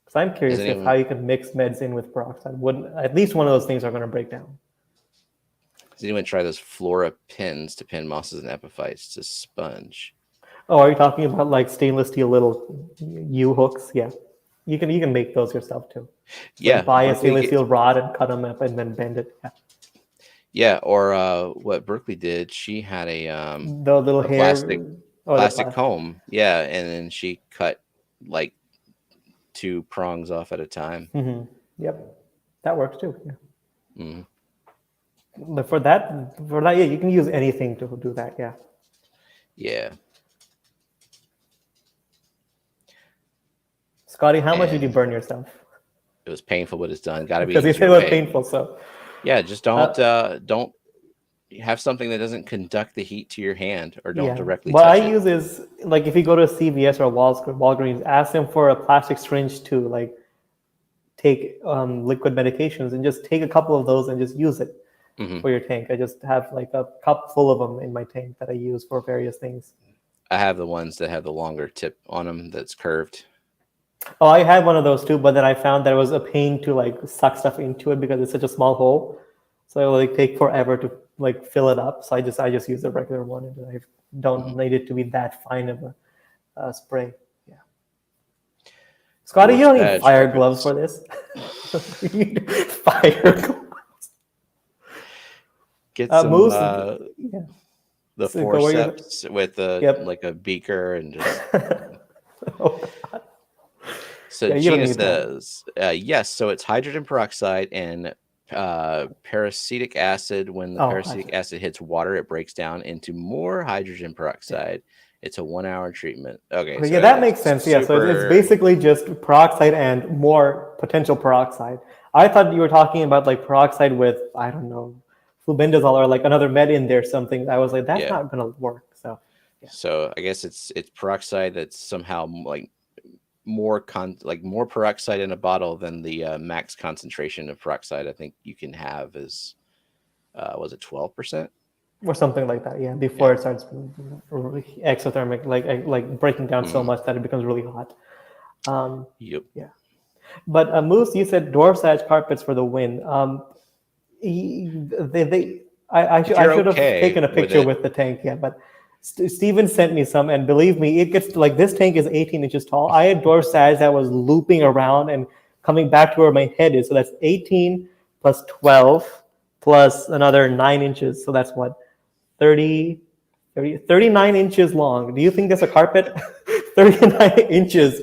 Because I'm Has curious if how anyone you can mix meds in with peroxide. Wouldn't at least one of those things are going to break down. has anyone tried those Flora pins to pin mosses and epiphytes to sponge? Oh, are you talking about like stainless steel little U hooks? Yeah, you can make those yourself too. Just like Yeah, buy a Berkeley. stainless steel rod and cut them up and then bend it. Yeah. Yeah, or what Berkeley did, she had The little a hair or the plastic plastic. comb. Yeah, and then she cut like two prongs off at a time. Mm-hmm. Yep, that works too. Yeah. Mm. But for that, yeah, you can use anything to do that. Yeah. Yeah, Scotty, how much did you and burn yourself? it was painful, but it's done. Got to be Because you easier said it was way. painful. So, Yeah, just uh, don't have something that doesn't conduct the heat to your hand, or don't yeah. directly What I touch it. use is like if you go to a CVS or Walgreens, ask them for a plastic syringe to like take liquid medications and just take a couple of those and just use it Hmm. for your tank. I just have like a cup full of them in my tank that I use for various things. I have the ones that have the longer tip on them that's curved. Oh, I had one of those too, but then I found that it was a pain to like suck stuff into it because it's such a small hole. So it will like take forever to like fill it up. So I just use the regular one, and I don't Mhm. need it to be that fine of a spray. Yeah, Scotty, you Dwarf's don't need badge fire gloves carpets. for this. You need fire gloves. Get some Moose, yeah. the So go where you. forceps with a Yep. like a beaker and just. Oh, So yeah, you don't Gina need that. says yes. So it's hydrogen peroxide and peracetic acid. When the Oh, peracetic gotcha. acid hits water, it breaks down into more hydrogen Yeah. peroxide. It's a 1 hour treatment. Okay, Okay, so yeah, that it's makes sense. Yeah, so it's super. basically just peroxide and more potential peroxide. I thought you were talking about like peroxide with I don't know, flubendazole or like another med in there, something. I was like, that's Yeah. not gonna work. So yeah, So I guess it's peroxide that's somehow like more peroxide in a bottle than the max concentration of peroxide I think you can have is was it 12%? or something like that. Yeah, Yeah. before it starts exothermic, like breaking down so Hmm. much that it becomes really hot. Um, Yep. yeah, but Moose, you said dwarf edge carpets for the win. They If I you're should have okay taken a with picture it, with the tank, yeah, but Steven sent me some, and believe me, it gets like this tank is 18 inches tall. I had door sash that was looping around and coming back to where my head is, so that's 18 plus 12 plus another 9 inches, so that's what 30, 39 inches long. Do you think that's a carpet? 39 inches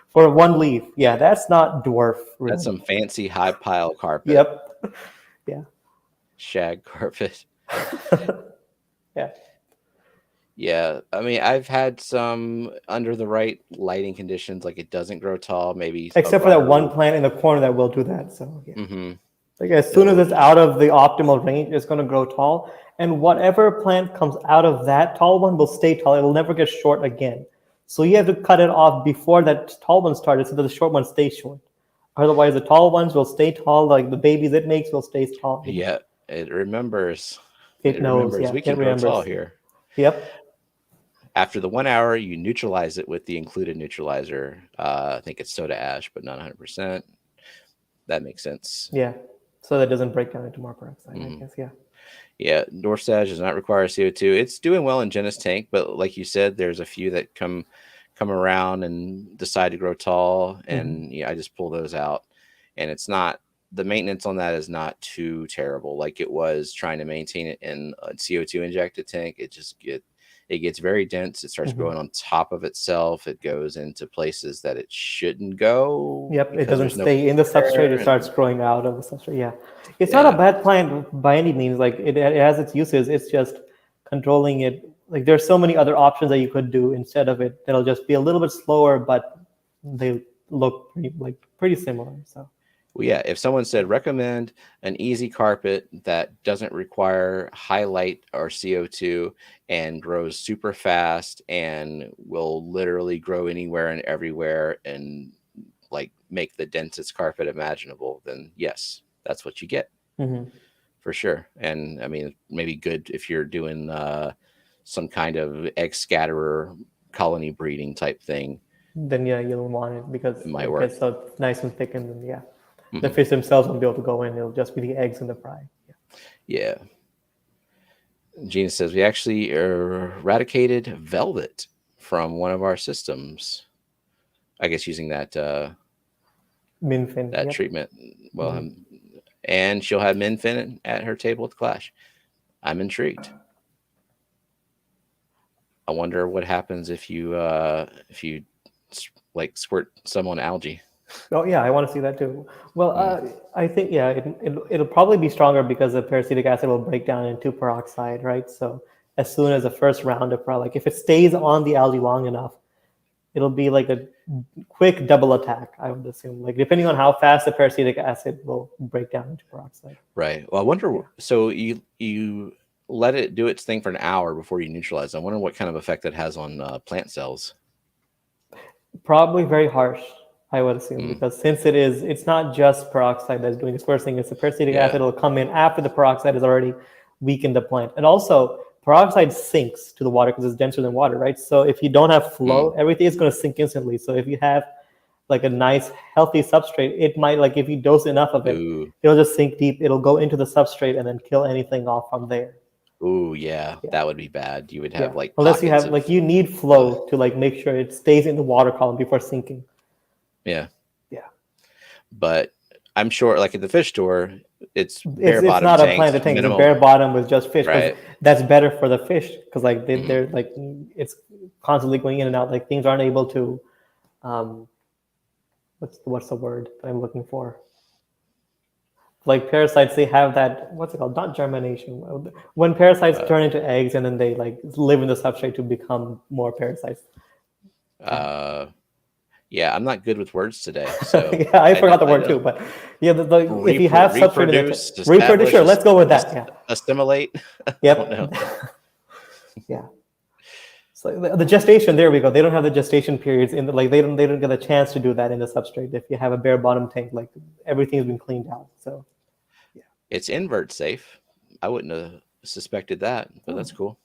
for one leaf. Yeah, that's not dwarf. Really. That's some fancy high pile carpet. Yep. Yeah. Shag carpet. Yeah. Yeah, I mean, I've had some under the right lighting conditions, like it doesn't grow tall, maybe Except for that one plant in the corner that will do that. So yeah. Mm-hmm. Like as soon as it's out of the optimal range, it's going to grow tall. And whatever plant comes out of that tall one will stay tall. It will never get short again. So you have to cut it off before that tall one started so that the short ones stay short. Otherwise, the tall ones will stay tall. Like the babies it makes will stay tall. Yeah, it remembers. It knows. Remembers Yeah, we can grow tall here. Yep. After the 1 hour, you neutralize it with the included neutralizer. I think it's soda ash, but not 100%. That makes sense. Yeah. So that doesn't break down into more peroxide, I guess. Yeah. Yeah, dwarf sage does not require CO2. It's doing well in Jenna's tank, but like you said, there's a few that come around and decide to grow tall, and I just pull those out. And it's not, the maintenance on that is not too terrible like it was trying to maintain it in a CO2 injected tank. It gets very dense. It starts growing on top of itself. It goes into places that it shouldn't go. Yep, it doesn't stay in the substrate. It starts growing out of the substrate. Yeah, it's not a bad plant by any means. Like it has its uses. It's just controlling it. Like there's so many other options that you could do instead of it. That'll just be a little bit slower, but they look pretty similar. So. Well, yeah, if someone said recommend an easy carpet that doesn't require high light or CO2 and grows super fast and will literally grow anywhere and everywhere and like make the densest carpet imaginable, then yes, that's what you get for sure. And I mean, maybe good if you're doing some kind of egg scatterer colony breeding type thing. Then yeah, you'll want it because it might work. It's so nice and thick, and then yeah. The fish themselves won't be able to go in. It'll just be the eggs and the fry. Yeah. Gina says, we actually eradicated velvet from one of our systems. I guess using that minfin, that treatment. Well, and she'll have minfin at her table at the clash. I'm intrigued. I wonder what happens if you like squirt some on algae. Oh yeah, I want to see that too. Well, I think it'll probably be stronger because the parasitic acid will break down into peroxide, right? So as soon as the first round of like if it stays on the algae long enough, it'll be like a quick double attack. I would assume, like depending on how fast the parasitic acid will break down into peroxide. Right. Well, I wonder. So you let it do its thing for an hour before you neutralize. I wonder what kind of effect that has on plant cells. Probably very harsh. I would assume, because since it's not just peroxide that's doing this first thing, it's the parasitic acid will come in after the peroxide has already weakened the plant. And also, peroxide sinks to the water because it's denser than water, right? So if you don't have flow, everything is going to sink instantly. So if you have like a nice, healthy substrate, it might, like if you dose enough of it, it'll just sink deep. It'll go into the substrate and then kill anything off from there. Ooh, yeah, that would be bad. You would have like unless you have like you need flow to like make sure it stays in the water column before sinking. Yeah. Yeah. But I'm sure like at the fish store, it's bare bottom. It's not a planted tank. It's bare bottom with just fish. Right. That's better for the fish because like they're like it's constantly going in and out. Like things aren't able to what's the word that I'm looking for? Like parasites, they have that, what's it called? Not germination. When parasites turn into eggs and then they like live in the substrate to become more parasites. Yeah, I'm not good with words today. So yeah, I forgot the word too. But yeah, if you have substrate, reproduce. Sure, let's go with that. Yeah. Assimilate. Yep. Yeah. So the gestation, there we go. They don't have the gestation periods in like they don't get a chance to do that in the substrate. If you have a bare bottom tank, like everything's been cleaned out. So yeah, it's invert safe. I wouldn't have suspected that, but that's cool.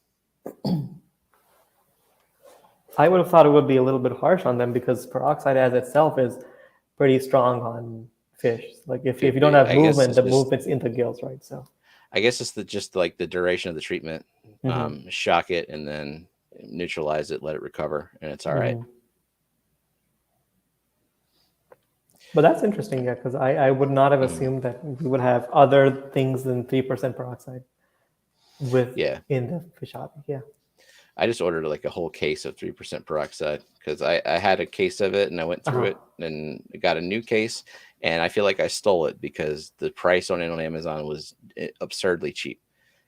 I would have thought it would be a little bit harsh on them because peroxide as itself is pretty strong on fish. Like if you don't have movement, the movement's in the gills, right? So I guess it's just like the duration of the treatment. Shock it and then neutralize it, let it recover, and it's all right. But that's interesting, yeah, because I would not have assumed that we would have other things than 3% peroxide in the fish hobby. Yeah. I just ordered like a whole case of 3% peroxide because I had a case of it and I went through Uh-huh. it and got a new case. And I feel like I stole it because the price on it on Amazon was absurdly cheap.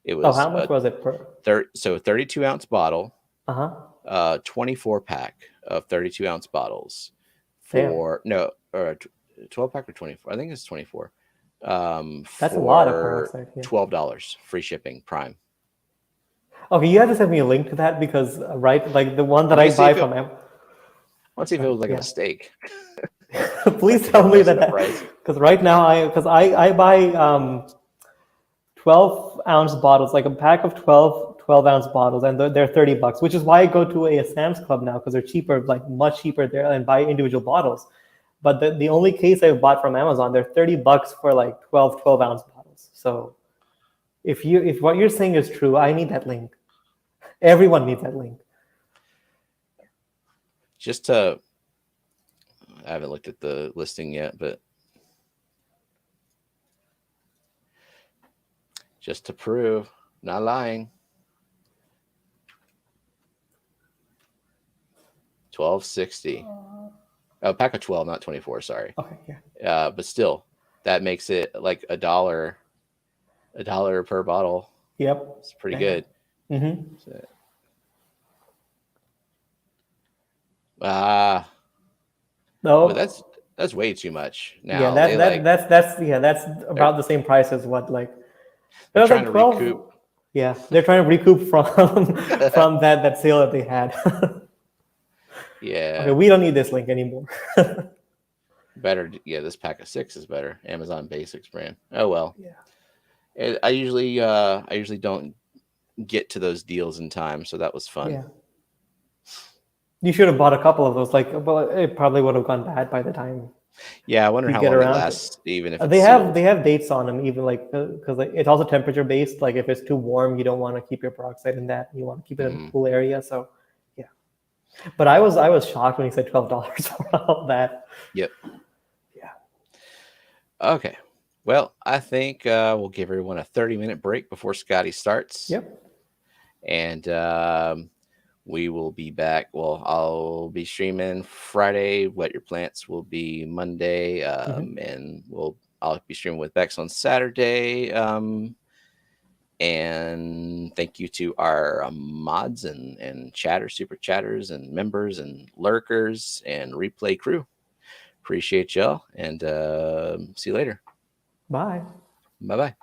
It Oh, was how much was it per? 32-ounce bottle, Uh-huh. 24 pack of 32-ounce bottles Damn. for no, or 12 pack or 24. I think it's 24. That's a lot of For peroxide. Yeah. $12 free shipping Prime. Okay, you have to send me a link to that because right, like the one that Let me I see buy if it. from Let's see if it was like a yeah. mistake. Please Like they tell had me messed that up price. because right now I buy 12-ounce bottles, like a pack of 12-ounce bottles, and they're $30, which is why I go to a Sam's Club now because they're cheaper, like much cheaper there, and buy individual bottles. But the only case I've bought from Amazon, they're $30 for like 12-ounce bottles. So if what you're saying is true, I need that link. Everyone needs that link. Just to, I haven't looked at the listing yet, but just to prove, not lying. 12.60. Oh, pack of 12, not 24. Sorry. Okay, yeah. But still, that makes it like a dollar per bottle. Yep. It's pretty Yeah. good. Mm-hmm. So, ah, but No. that's way too much. Yeah, Now they like that's they're about the same price as what like it they're was trying like to recoup. 12. Yeah, they're trying to recoup from from that sale that they had. Okay, Yeah, we don't need this link anymore. better. Yeah, this pack of 6 is better. Amazon Basics brand. Oh well. Yeah. I usually don't get to those deals in time, so that was fun. Yeah. You should have bought a couple of those. Like, well, it probably would have gone bad by the time Yeah, I wonder you how get long it around to. lasts, even if it's They have sealed. dates on them, even like because like, it's also temperature based. Like if it's too warm, you don't want to keep your peroxide in that. You want to keep it in a Mm, cool area. So yeah. But I was shocked when he said $12 for all that. yep. Yeah. Okay. Well, I think we'll give everyone a 30-minute break before Scotty starts, Yep. and we will be back. Well, I'll be streaming Friday. Wet Your Plants will be Monday, Hmm. and I'll be streaming with Bex on Saturday. And thank you to our mods and chatters, super chatters, and members and lurkers and replay crew. Appreciate y'all, and see you later. Bye. Bye bye.